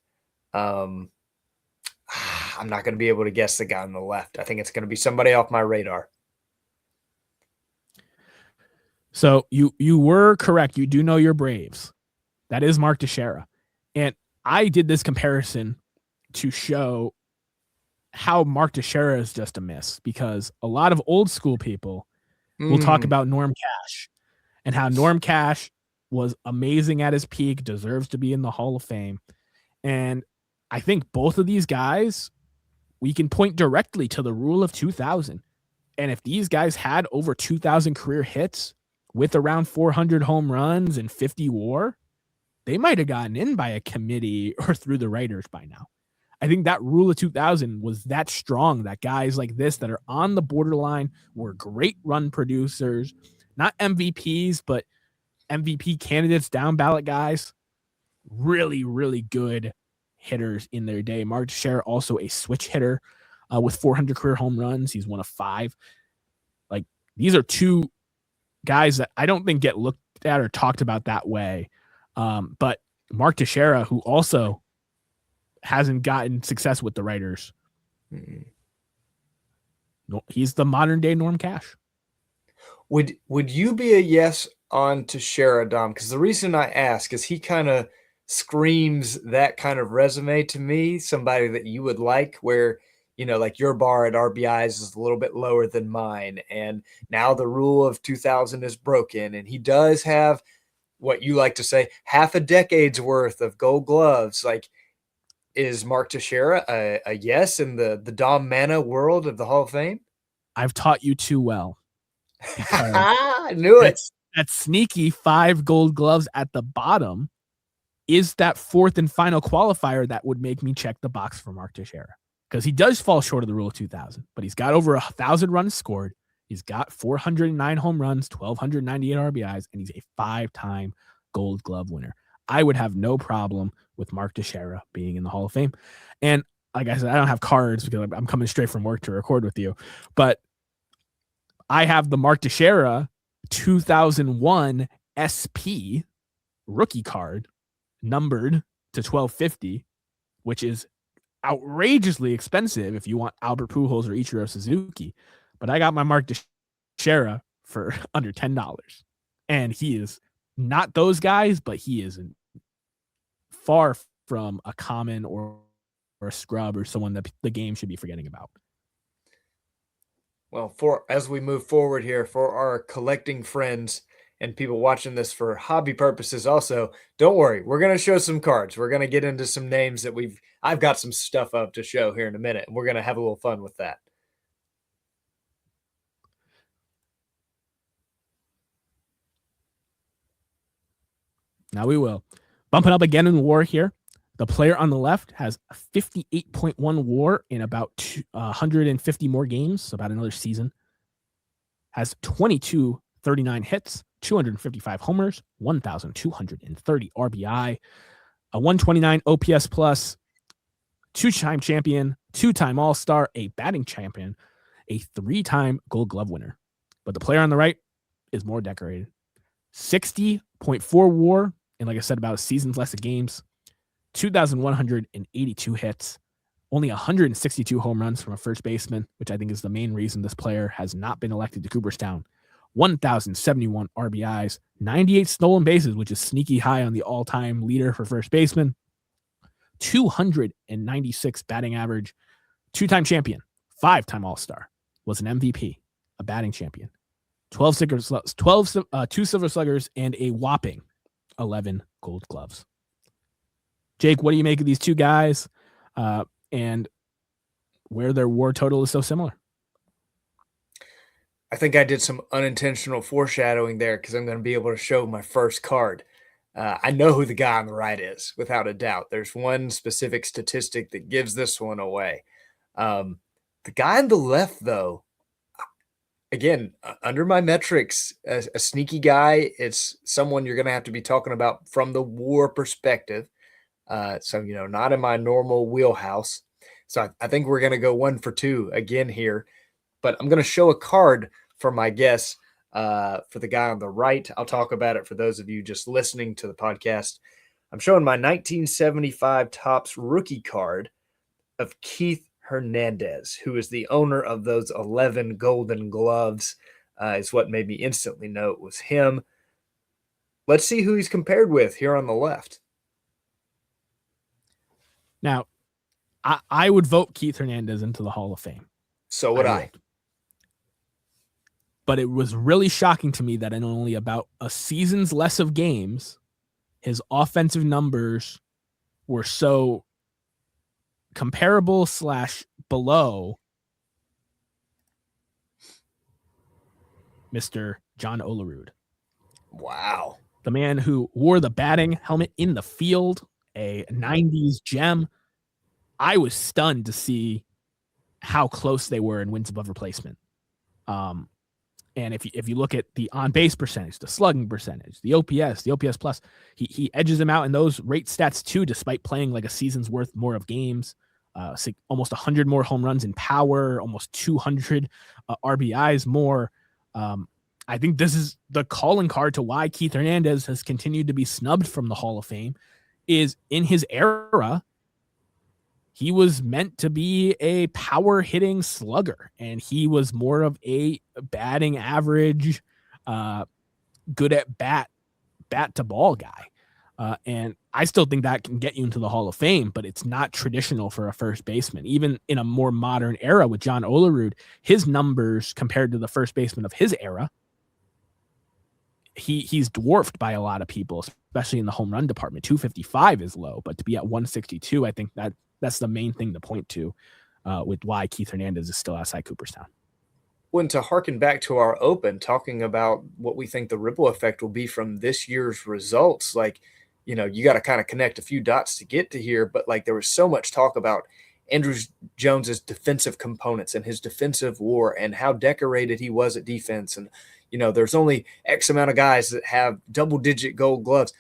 I'm not going to be able to guess the guy on the left. I think it's going to be somebody off my radar. So you were correct. You do know your Braves. That is Mark Teixeira. And I did this comparison to show how Mark Teixeira is just a miss, because a lot of old school people will talk about Norm Cash and how Norm Cash was amazing at his peak, deserves to be in the Hall of Fame. And I think both of these guys, we can point directly to the rule of 2000. And if these guys had over 2,000 career hits with around 400 home runs and 50 WAR, they might have gotten in by a committee or through the writers by now. I think that rule of 2000 was that strong that guys like this that are on the borderline were great run producers, not MVPs, but MVP candidates, down ballot guys, really, really good hitters in their day. Mark Teixeira, also a switch hitter with 400 career home runs. He's one of 5. Like, these are two guys that I don't think get looked at or talked about that way. But Mark Teixeira, who also hasn't gotten success with the writers. No, he's the modern day Norm Cash. Would you be a yes on Teixeira, Dom? Because the reason I ask is he kind of screams that kind of resume to me, somebody that you would like, where, you know, like your bar at RBIs is a little bit lower than mine. And now the rule of 2000 is broken. And he does have what you like to say, half a decade's worth of Gold Gloves. Like, is Mark Teixeira a yes in the Dom Manna world of the Hall of Fame? I've taught you too well. I knew it. That sneaky 5 Gold Gloves at the bottom is that fourth and final qualifier that would make me check the box for Mark Teixeira, because he does fall short of the rule of 2000, but he's got over 1,000 runs scored. He's got 409 home runs, 1,298 RBIs, and he's a 5-time Gold Glove winner. I would have no problem with Mark Teixeira being in the Hall of Fame. And like I said, I don't have cards because I'm coming straight from work to record with you, but I have the Mark Teixeira 2001 SP rookie card numbered to 1250, which is outrageously expensive if you want Albert Pujols or Ichiro Suzuki. But I got my Mark Teixeira for under $10. And he is not those guys, but he is far from a common or a scrub or someone that the game should be forgetting about. Well, as we move forward here, for our collecting friends and people watching this for hobby purposes also, don't worry. We're going to show some cards. We're going to get into some names that I've got some stuff up to show here in a minute, and we're going to have a little fun with that. Now we will. Bumping up again in WAR here. The player on the left has a 58.1 WAR in about 150 more games, about another season. Has 2239 hits, 255 homers, 1,230 RBI, a 129 OPS plus, two-time champion, two-time All-Star, a batting champion, a three-time Gold Glove winner. But the player on the right is more decorated. 60.4 WAR, and like I said, about a season's less of games. 2,182 hits, only 162 home runs from a first baseman, which I think is the main reason this player has not been elected to Cooperstown. 1,071 RBIs, 98 stolen bases, which is sneaky high on the all-time leader for first baseman. 296 batting average, two-time champion, five-time All-Star, was an MVP, a batting champion. 2 Silver Sluggers, and a whopping 11 Gold Gloves. Jake, what do you make of these two guys and where their WAR total is so similar? I think I did some unintentional foreshadowing there because I'm going to be able to show my first card. I know who the guy on the right is, without a doubt. There's one specific statistic that gives this one away. The guy on the left, though, again, under my metrics, a sneaky guy. It's someone you're going to have to be talking about from the WAR perspective. So, not in my normal wheelhouse. So I think we're going to go 1 for 2 again here. But I'm going to show a card for my guess for the guy on the right. I'll talk about it for those of you just listening to the podcast. I'm showing my 1975 Topps rookie card of Keith Hernandez, who is the owner of those 11 Golden Gloves, is what made me instantly know it was him. Let's see who he's compared with here on the left. Now, I would vote Keith Hernandez into the Hall of Fame. So would I. But it was really shocking to me that in only about a season's less of games, his offensive numbers were so comparable / below Mr. John Olerud. Wow. The man who wore the batting helmet in the field, a 90s gem. I was stunned to see how close they were in wins above replacement. And if you look at the on-base percentage, the slugging percentage, the OPS plus, he edges them out in those rate stats too, despite playing like a season's worth more of games. Almost 100 more home runs in power, almost 200 RBIs more. I think this is the calling card to why Keith Hernandez has continued to be snubbed from the Hall of Fame. Is in his era, he was meant to be a power hitting slugger, and he was more of a batting average, good at bat to ball guy. And I still think that can get you into the Hall of Fame, but it's not traditional for a first baseman. Even in a more modern era with John Olerud, his numbers compared to the first baseman of his era, he's dwarfed by a lot of people, especially in the home run department. 255 is low, but to be at 162, I think that's the main thing to point to with why Keith Hernandez is still outside Cooperstown. When to harken back to our open, talking about what we think the ripple effect will be from this year's results, you got to kind of connect a few dots to get to here, but there was so much talk about Andrew Jones's defensive components and his defensive WAR and how decorated he was at defense. And, there's only X amount of guys that have double-digit Gold Gloves.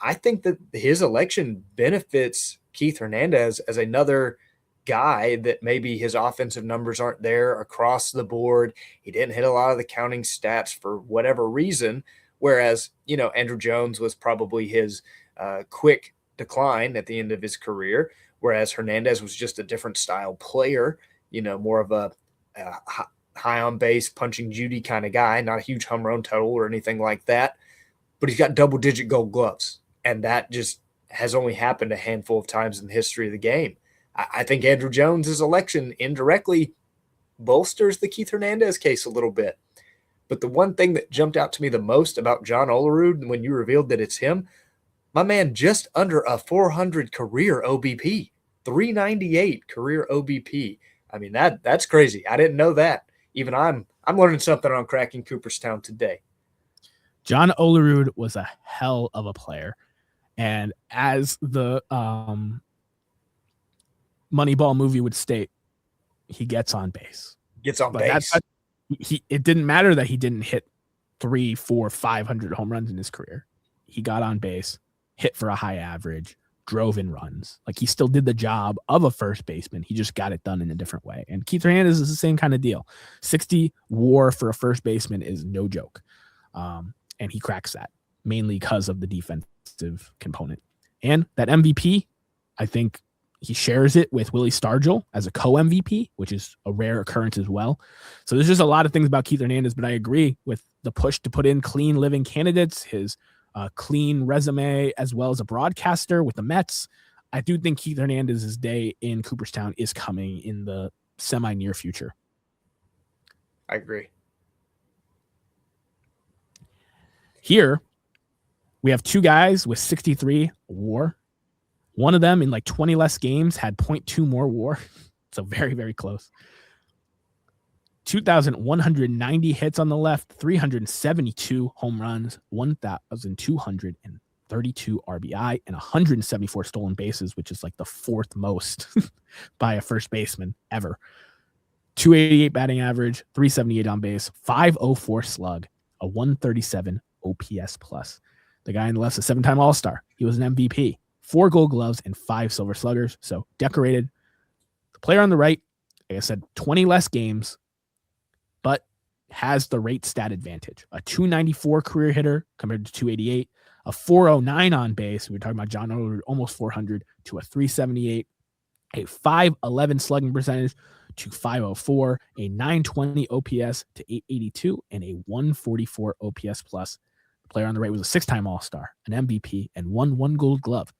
I think that his election benefits Keith Hernandez as another guy that maybe his offensive numbers aren't there across the board. He didn't hit a lot of the counting stats for whatever reason, whereas, Andrew Jones was probably his quick decline at the end of his career, whereas Hernandez was just a different style player, more of a high on base, punching Judy kind of guy, not a huge home run total or anything like that, but he's got double-digit Gold Gloves, and that just has only happened a handful of times in the history of the game. I think Andrew Jones's election indirectly bolsters the Keith Hernandez case a little bit. But the one thing that jumped out to me the most about John Olerud when you revealed that it's him, my man just under a 400 career OBP, 398 career OBP. I mean, that's crazy. I didn't know that. Even I'm learning something on Cracking Cooperstown today. John Olerud was a hell of a player. And as the Moneyball movie would state, he gets on base. Gets on base. It didn't matter that he didn't hit 300, 400, 500 home runs in his career. He got on base, hit for a high average, drove in runs. Like, he still did the job of a first baseman. He just got it done in a different way. And Keith Hernandez is the same kind of deal. 60 WAR for a first baseman is no joke. And he cracks that mainly because of the defensive component. And that MVP, I think he shares it with Willie Stargell as a co-MVP, which is a rare occurrence as well. So there's just a lot of things about Keith Hernandez, but I agree with the push to put in clean living candidates, his clean resume, as well as a broadcaster with the Mets. I do think Keith Hernandez's day in Cooperstown is coming in the semi-near future. I agree. Here, we have two guys with 63 WAR. One of them in like 20 less games had 0.2 more WAR. So very, very close. 2,190 hits on the left, 372 home runs, 1,232 RBI, and 174 stolen bases, which is like the fourth most by a first baseman ever. 288 batting average, 378 on base, 504 slug, a 137 OPS plus. The guy on the left's a 7-time All-Star. He was an MVP, 4 Gold Gloves, and 5 Silver Sluggers. So decorated. The player on the right, like I said, 20 less games, but has the rate stat advantage. A 294 career hitter compared to 288, a 409 on base. We were talking about John Olerud, almost 400 to a 378, a 511 slugging percentage to 504, a 920 OPS to 882, and a 144 OPS plus. The player on the right was a 6-time All-Star, an MVP, and won 1 Gold Glove.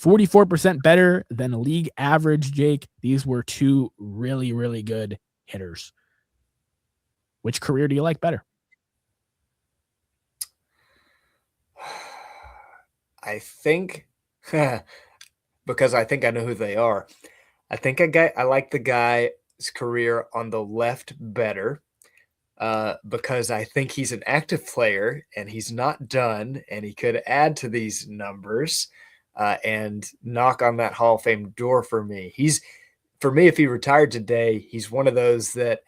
44% better than a league average, Jake. These were two really, really good hitters. Which career do you like better? I think, because I think I know who they are. I think I like the guy's career on the left better, because I think he's an active player and he's not done, and he could add to these numbers and knock on that Hall of Fame door for me. For me, if he retired today, he's one of those that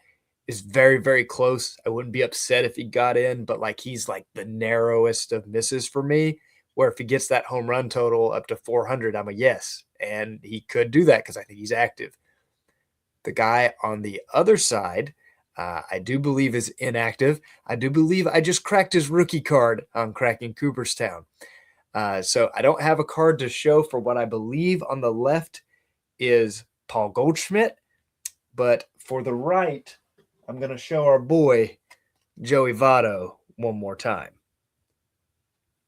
is very, very close. I wouldn't be upset if he got in, but like, he's like the narrowest of misses for me, where if he gets that home run total up to 400, I'm a yes. And he could do that because I think he's active. The guy on the other side, I do believe is inactive. I do believe I just cracked his rookie card on Cracking Cooperstown. So I don't have a card to show for what I believe on the left is Paul Goldschmidt. But for the right, I'm going to show our boy, Joey Votto, one more time.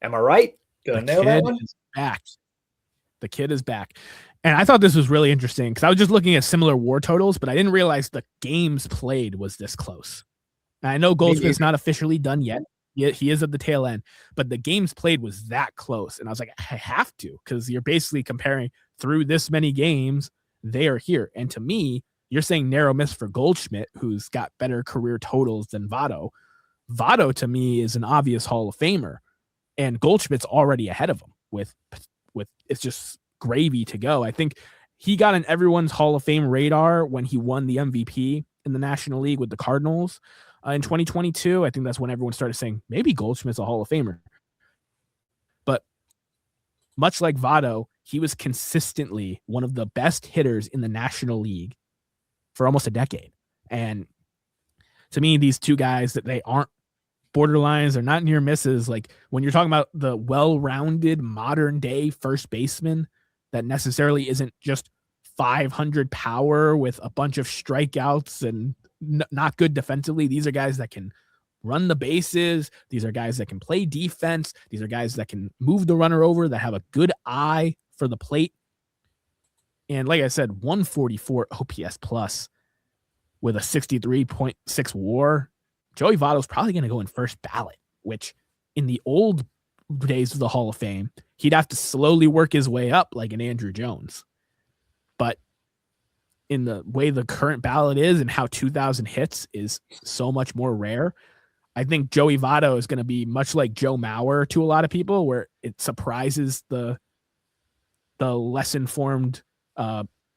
Am I right? Did I nail that one? Is back. The kid is back. And I thought this was really interesting because I was just looking at similar WAR totals, but I didn't realize the games played was this close. And I know Goldschmidt's not officially done yet. He is at the tail end, but the games played was that close. And I was like, I have to, because you're basically comparing through this many games, they are here. And to me, you're saying narrow miss for Goldschmidt, who's got better career totals than Votto. Votto, to me, is an obvious Hall of Famer, and Goldschmidt's already ahead of him with it's just gravy to go. I think he got in everyone's Hall of Fame radar when he won the MVP in the National League with the Cardinals in 2022. I think that's when everyone started saying maybe Goldschmidt's a Hall of Famer. But much like Votto, he was consistently one of the best hitters in the National League for almost a decade. And to me, these two guys, that they aren't borderlines, they're not near misses. Like, when you're talking about the well-rounded modern day first baseman that necessarily isn't just 500 power with a bunch of strikeouts and not good defensively. These are guys that can run the bases. These are guys that can play defense. These are guys that can move the runner over, that have a good eye for the plate. And like I said, 144 OPS plus with a 63.6 WAR. Joey Votto's probably going to go in first ballot, which in the old days of the Hall of Fame, he'd have to slowly work his way up like an Andrew Jones. But in the way the current ballot is and how 2,000 hits is so much more rare, I think Joey Votto is going to be much like Joe Mauer to a lot of people, where it surprises the less informed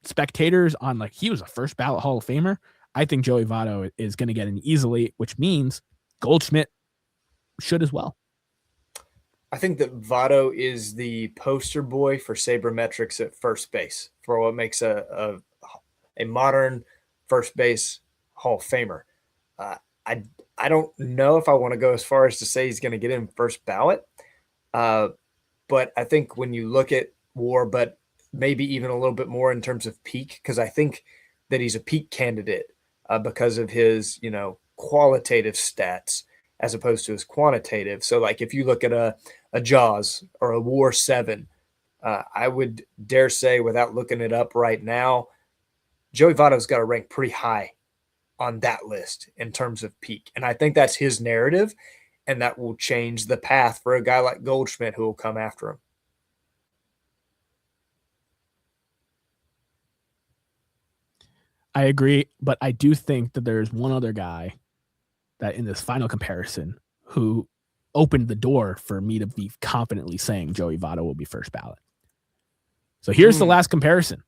spectators on like he was a first ballot Hall of Famer. I think Joey Votto is going to get in easily, which means Goldschmidt should as well. I think that Votto is the poster boy for sabermetrics at first base, for what makes a modern first base Hall of Famer. I don't know if I want to go as far as to say he's going to get in first ballot, but I think when you look at WAR, but maybe even a little bit more in terms of peak, because I think that he's a peak candidate because of his, qualitative stats as opposed to his quantitative. So like if you look at a Jaws or a WAR 7, I would dare say without looking it up right now, Joey Votto's got to rank pretty high on that list in terms of peak. And I think that's his narrative, and that will change the path for a guy like Goldschmidt who will come after him. I agree, but I do think that there's one other guy that in this final comparison who opened the door for me to be confidently saying Joey Votto will be first ballot. So here's the last comparison.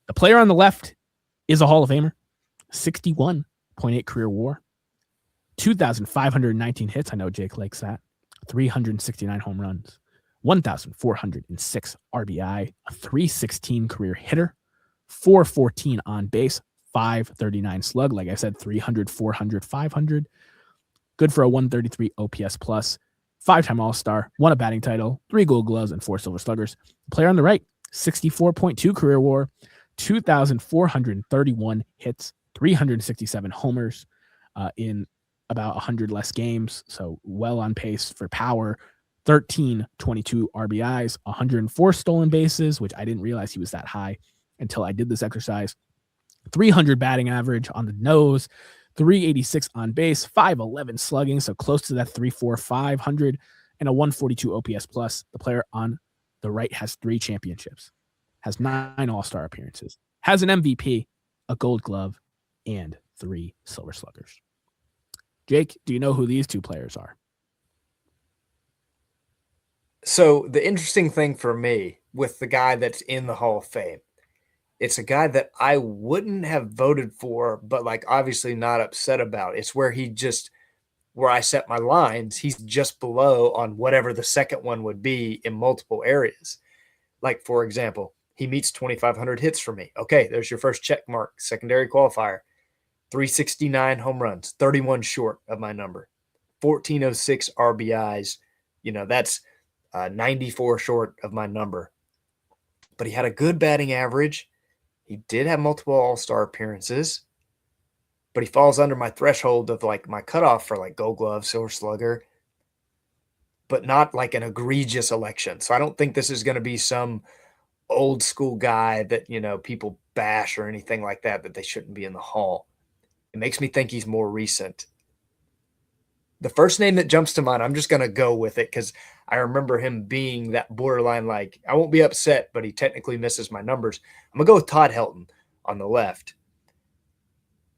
The player on the left is a Hall of Famer, 61.8 career WAR, 2,519 hits. I know Jake likes that. 369 home runs, 1,406 RBI, a 316 career hitter, 414 on base, 539 slug. Like I said, 300, 400, 500. Good for a 133 OPS plus, 5-time All-Star, won a batting title, 3 Gold Gloves, and 4 Silver Sluggers. Player on the right, 64.2 career WAR, 2,431 hits, 367 homers in about 100 less games. So well on pace for power. 1322 RBIs, 104 stolen bases, which I didn't realize he was that high until I did this exercise. 300 batting average on the nose, 386 on base, 511 slugging, so close to that 500, and a 142 OPS plus. The player on the right has 3 championships, has 9 All-Star appearances, has an MVP, a Gold Glove, and 3 Silver Sluggers. Jake, do you know who these 2 players are? So the interesting thing for me with the guy that's in the Hall of Fame, it's a guy that I wouldn't have voted for, but like obviously not upset about. It's where where I set my lines, he's just below on whatever the second one would be in multiple areas. Like, for example, he meets 2,500 hits for me. Okay, there's your first check mark, secondary qualifier. 369 home runs, 31 short of my number. 1,406 RBIs. That's 94 short of my number. But he had a good batting average. He did have multiple All-Star appearances, but he falls under my threshold of like my cutoff for like Gold Glove, Silver Slugger, but not like an egregious election. So I don't think this is going to be some old school guy that, people bash or anything like that they shouldn't be in the Hall. It makes me think he's more recent. The first name that jumps to mind, I'm just going to go with it because I remember him being that borderline, like, I won't be upset, but he technically misses my numbers. I'm going to go with Todd Helton on the left.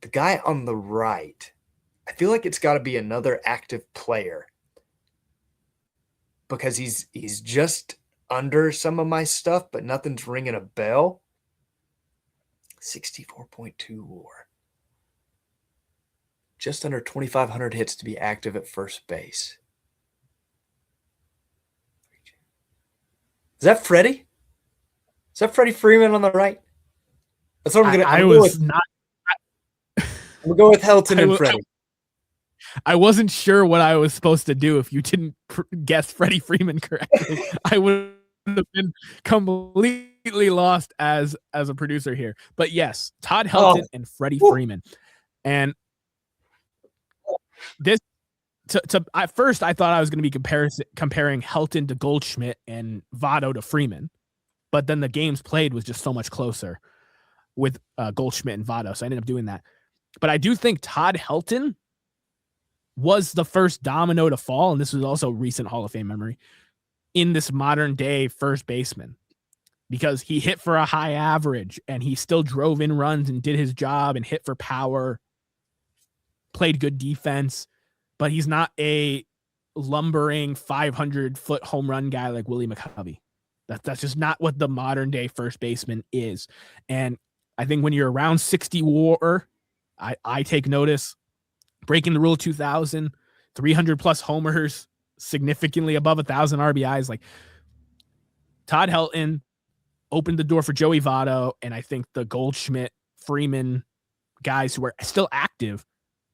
The guy on the right, I feel like it's got to be another active player because he's just under some of my stuff, but nothing's ringing a bell. 64.2 WAR. Just under 2,500 hits to be active at first base. Is that Freddie? Is that Freddie Freeman on the right? That's what I'm going to. I was not. We'll go with Helton and Freddie. I wasn't sure what I was supposed to do if you didn't guess Freddie Freeman correctly. I would have been completely lost as a producer here. But yes, Todd Helton and Freddie Freeman. And this at first I thought I was going to be comparing Helton to Goldschmidt and Votto to Freeman, but then the games played was just so much closer with Goldschmidt and Votto, so I ended up doing that. But I do think Todd Helton was the first domino to fall, and this was also recent Hall of Fame memory, in this modern day first baseman, because he hit for a high average and he still drove in runs and did his job and hit for power, played good defense, but he's not a lumbering 500-foot home run guy like Willie McCovey. That's just not what the modern day first baseman is. And I think when you're around 60 WAR, I take notice. Breaking the rule 2000, 300 plus homers, significantly above 1,000 RBIs. Like, Todd Helton opened the door for Joey Votto, and I think the Goldschmidt, Freeman guys who are still active,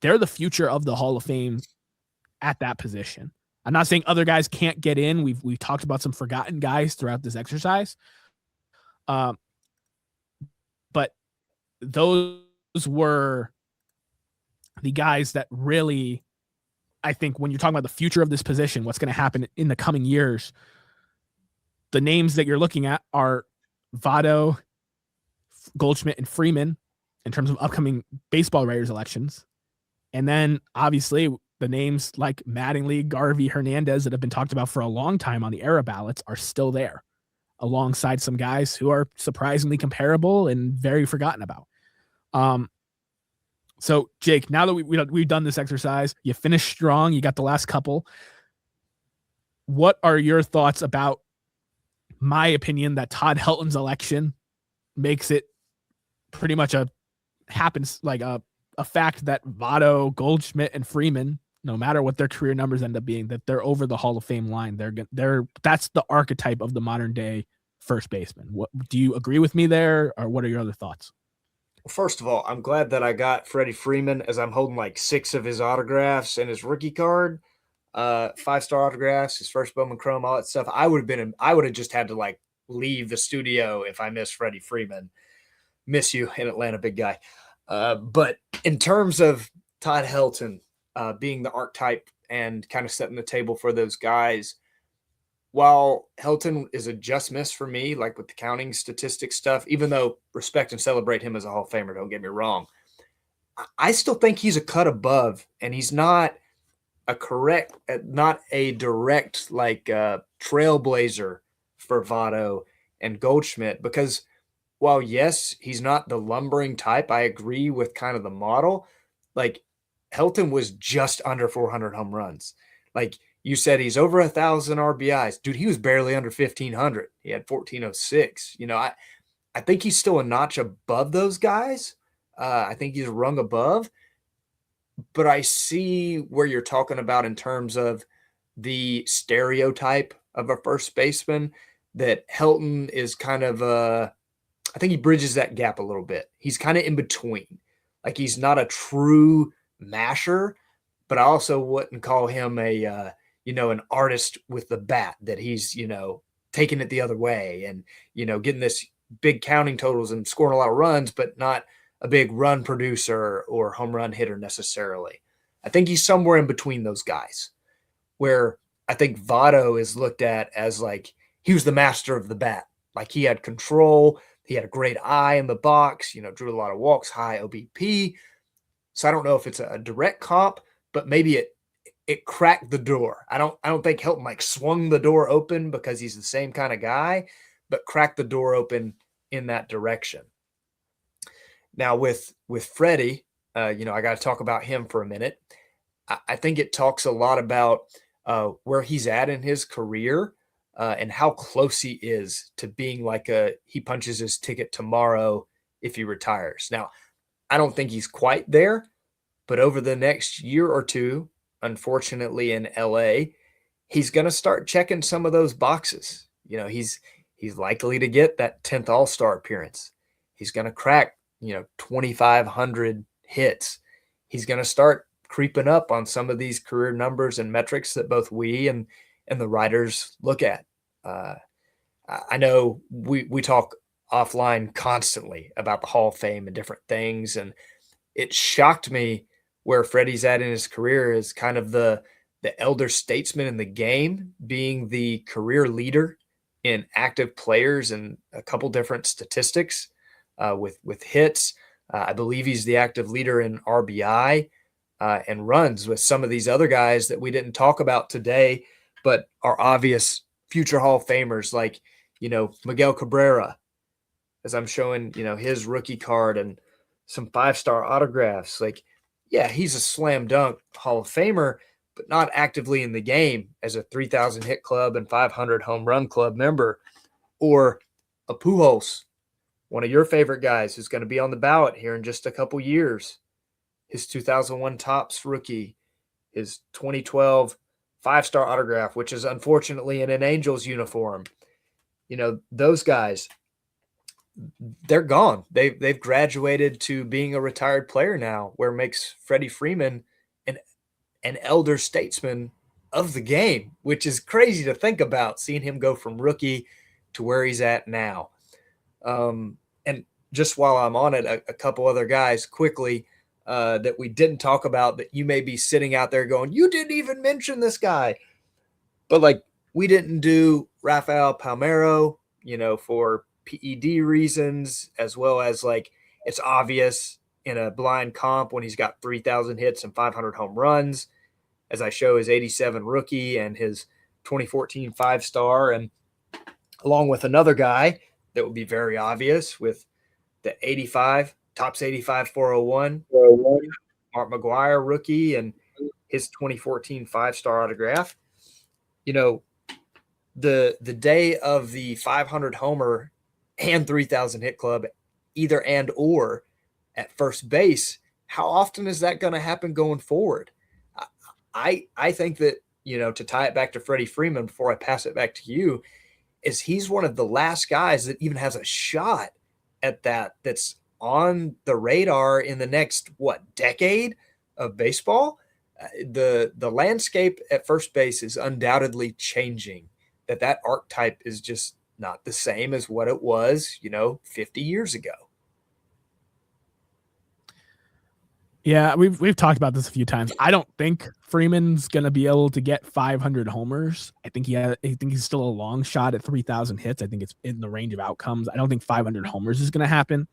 they're the future of the Hall of Fame at that position. I'm not saying other guys can't get in. We've talked about some forgotten guys throughout this exercise. But those were the guys that really, I think when you're talking about the future of this position, what's going to happen in the coming years, the names that you're looking at are Votto, Goldschmidt, and Freeman in terms of upcoming baseball writers elections. And then obviously the names like Mattingly, Garvey, Hernandez that have been talked about for a long time on the era ballots are still there, alongside some guys who are surprisingly comparable and very forgotten about. So Jake, now that we've done this exercise, you finished strong, you got the last couple. What are your thoughts about my opinion that Todd Helton's election makes it pretty much a fact that Votto, Goldschmidt, and Freeman, no matter what their career numbers end up being, that they're over the Hall of Fame line. That's the archetype of the modern day first baseman. What do you agree with me there, or what are your other thoughts? Well, first of all, I'm glad that I got Freddie Freeman, as I'm holding like 6 of his autographs and his rookie card, 5-star autographs, his first Bowman Chrome, all that stuff. I would have just had to like leave the studio if I missed Freddie Freeman. Miss you in Atlanta, big guy. But in terms of Todd Helton being the archetype and kind of setting the table for those guys, while Helton is a just miss for me, like with the counting statistics stuff, even though respect and celebrate him as a Hall of Famer, don't get me wrong, I still think he's a cut above, and he's not not a direct like trailblazer for Votto and Goldschmidt, because while yes, he's not the lumbering type, I agree with kind of the model. Like, Helton was just under 400 home runs. Like you said, he's over 1,000 RBIs. Dude, he was barely under 1,500. He had 1,406. I think he's still a notch above those guys. I think he's a rung above. But I see where you're talking about in terms of the stereotype of a first baseman, that Helton is kind of I think he bridges that gap a little bit. He's kind of in between. Like, he's not a true masher, but I also wouldn't call him an artist with the bat, that he's, taking it the other way and, getting this big counting totals and scoring a lot of runs, but not a big run producer or home run hitter necessarily. I think he's somewhere in between those guys, where I think Votto is looked at as like he was the master of the bat. Like, he had control. He had a great eye in the box, drew a lot of walks, high OBP. So I don't know if it's a direct comp, but maybe it cracked the door. I don't think Helton like swung the door open because he's the same kind of guy, but cracked the door open in that direction. Now with Freddie, I got to talk about him for a minute. I think it talks a lot about where he's at in his career and how close he is to being like he punches his ticket tomorrow if he retires. Now, I don't think he's quite there, but over the next year or two, unfortunately in LA, he's going to start checking some of those boxes. He's likely to get that 10th All-Star appearance. He's going to crack 2,500 hits. He's going to start creeping up on some of these career numbers and metrics that both we and the writers look at. I know we talk offline constantly about the Hall of Fame and different things, and it shocked me where Freddie's at in his career is kind of the elder statesman in the game, being the career leader in active players and a couple different statistics with hits. I believe he's the active leader in RBI and runs with some of these other guys that we didn't talk about today, but are obvious future Hall of Famers like, Miguel Cabrera, as I'm showing, his rookie card and some 5-star autographs. Like, yeah, he's a slam dunk Hall of Famer, but not actively in the game as a 3,000 hit club and 500 home run club member. Or a Pujols, one of your favorite guys who's going to be on the ballot here in just a couple years. His 2001 Topps rookie, his 2012 5-star autograph, which is unfortunately in an Angels uniform. Those guys, they're gone. They've graduated to being a retired player now, where it makes Freddie Freeman an elder statesman of the game, which is crazy to think about, seeing him go from rookie to where he's at now. And just while I'm on it, a couple other guys quickly that we didn't talk about that you may be sitting out there going, you didn't even mention this guy. But we didn't do Rafael Palmeiro, for PED reasons, as well as it's obvious in a blind comp when he's got 3,000 hits and 500 home runs, as I show his 87 rookie and his 2014 5-star, and along with another guy that would be very obvious with the 85, Topps 85 401, Mark McGuire rookie and his 2014 5-star autograph. The day of the 500 homer and 3,000 hit club, either and or at first base, how often is that going to happen going forward? I think that, to tie it back to Freddie Freeman before I pass it back to you, is he's one of the last guys that even has a shot at that's on the radar in the next, decade of baseball. The landscape at first base is undoubtedly changing. That archetype is just not the same as what it was, 50 years ago. Yeah, we've talked about this a few times. I don't think Freeman's gonna be able to get 500 homers. I think he's still a long shot at 3,000 hits. I think it's in the range of outcomes. I don't think 500 homers is gonna happen.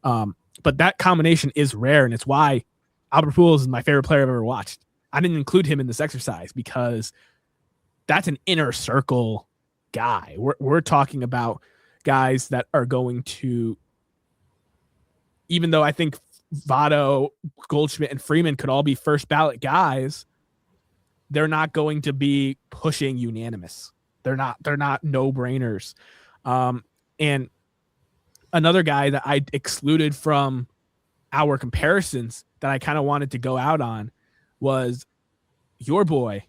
But that combination is rare, and it's why Albert Pujols is my favorite player I've ever watched. I didn't include him in this exercise because that's an inner circle guy. We're talking about guys that are going to, even though I think Votto, Goldschmidt, and Freeman could all be first ballot guys, they're not going to be pushing unanimous. They're not no-brainers. And another guy that I excluded from our comparisons that I kind of wanted to go out on was your boy,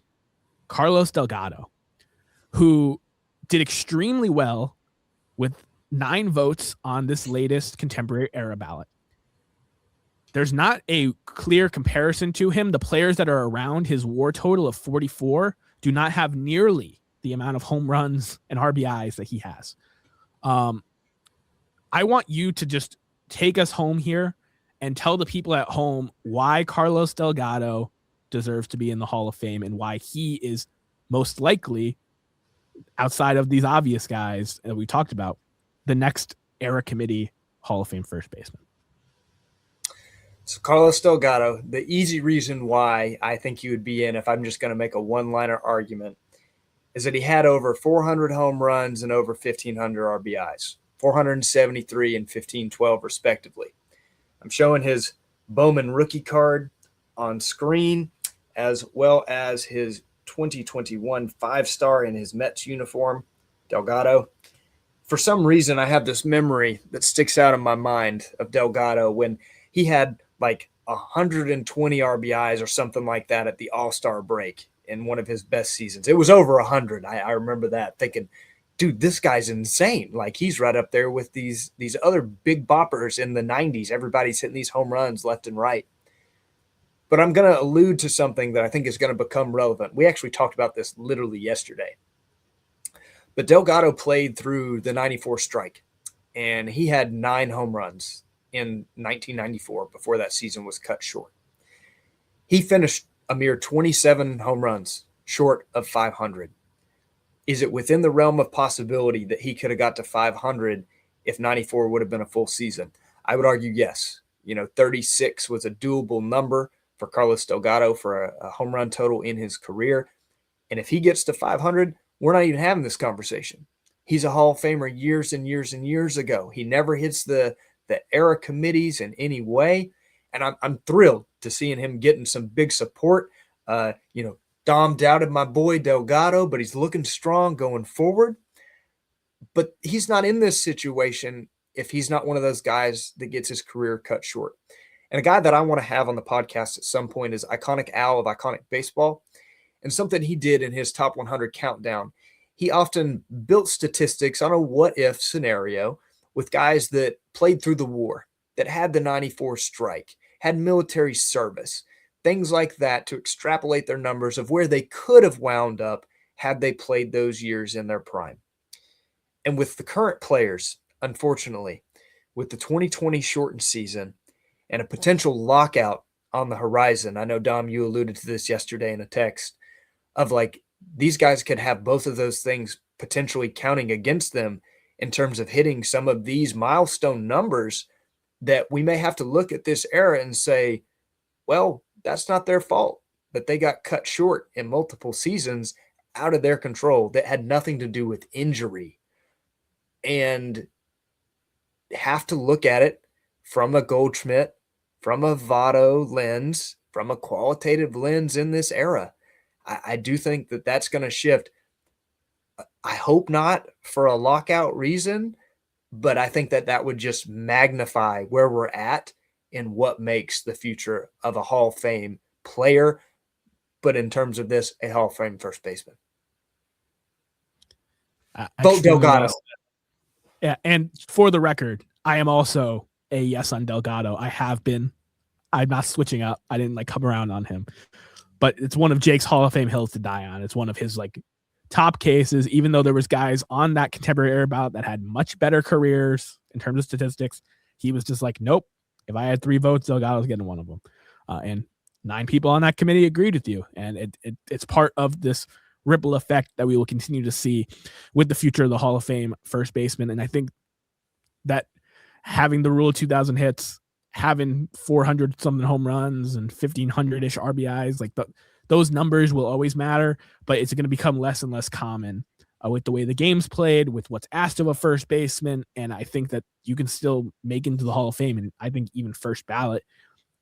Carlos Delgado, who did extremely well with 9 votes on this latest contemporary era ballot. There's not a clear comparison to him. The players that are around his WAR total of 44 do not have nearly the amount of home runs and RBIs that he has. I want you to just take us home here and tell the people at home why Carlos Delgado deserves to be in the Hall of Fame and why he is most likely, outside of these obvious guys that we talked about, the next era committee Hall of Fame first baseman. So Carlos Delgado, the easy reason why I think he would be in, if I'm just going to make a one-liner argument, is that he had over 400 home runs and over 1,500 RBIs, 473 and 1,512 respectively. I'm showing his Bowman rookie card on screen, as well as his 2021 5-star in his Mets uniform, Delgado. For some reason, I have this memory that sticks out in my mind of Delgado when he had 120 RBIs or something like that at the All-Star break in one of his best seasons. It was over 100. I remember that, thinking, dude, this guy's insane. He's right up there with these other big boppers in the 90s. Everybody's hitting these home runs left and right. But I'm going to allude to something that I think is going to become relevant. We actually talked about this literally yesterday. But Delgado played through the 94 strike, and he had 9 home runs in 1994 before that season was cut short. He finished a mere 27 home runs short of 500. Is it within the realm of possibility that he could have got to 500 if 94 would have been a full season? I would argue yes. 36 was a doable number for Carlos Delgado for a home run total in his career. And if he gets to 500, we're not even having this conversation. He's a Hall of Famer years and years and years ago. He never hits the era committees in any way. And I'm thrilled to seeing him getting some big support. Dom doubted my boy Delgado, but he's looking strong going forward. But he's not in this situation if he's not one of those guys that gets his career cut short. And a guy that I want to have on the podcast at some point is Iconic Al of Iconic Baseball. And something he did in his top 100 countdown, he often built statistics on a what-if scenario with guys that played through the war, that had the 94 strike, had military service, things like that, to extrapolate their numbers of where they could have wound up had they played those years in their prime. And with the current players, unfortunately, with the 2020 shortened season and a potential lockout on the horizon, I know, Dom, you alluded to this yesterday in a text, of like these guys could have both of those things potentially counting against them in terms of hitting some of these milestone numbers, that we may have to look at this era and say, well, that's not their fault that they got cut short in multiple seasons out of their control that had nothing to do with injury, and have to look at it from a Goldschmidt, from a Votto lens, from a qualitative lens in this era. I do think that that's going to shift. I hope not for a lockout reason, but I think that would just magnify where we're at and what makes the future of a Hall of Fame player, but in terms of this, a Hall of Fame first baseman. Vote Delgado. Yeah, and for the record, I am also a yes on Delgado. I have been. I'm not switching up. I didn't come around on him. But it's one of Jake's Hall of Fame hills to die on. It's one of his top cases, even though there was guys on that contemporary era ballot that had much better careers in terms of statistics. He was just nope. If I had 3 votes, Delgado's getting one of them. And 9 people on that committee agreed with you. And it's part of this ripple effect that we will continue to see with the future of the Hall of Fame first baseman. And I think that having the rule of 2,000 hits, having 400 something home runs and 1,500-ish RBIs, those numbers will always matter, but it's going to become less and less common with the way the game's played, with what's asked of a first baseman. And I think that you can still make into the Hall of Fame, and I think even first ballot,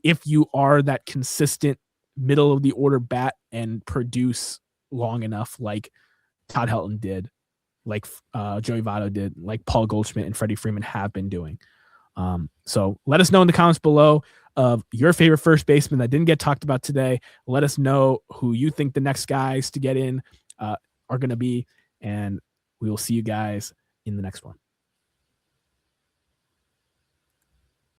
if you are that consistent middle of the order bat and produce long enough, like Todd Helton did, like Joey Votto did, like Paul Goldschmidt and Freddie Freeman have been doing. So let us know in the comments below of your favorite first baseman that didn't get talked about today. Let us know who you think the next guys to get in are going to be, and we will see you guys in the next one.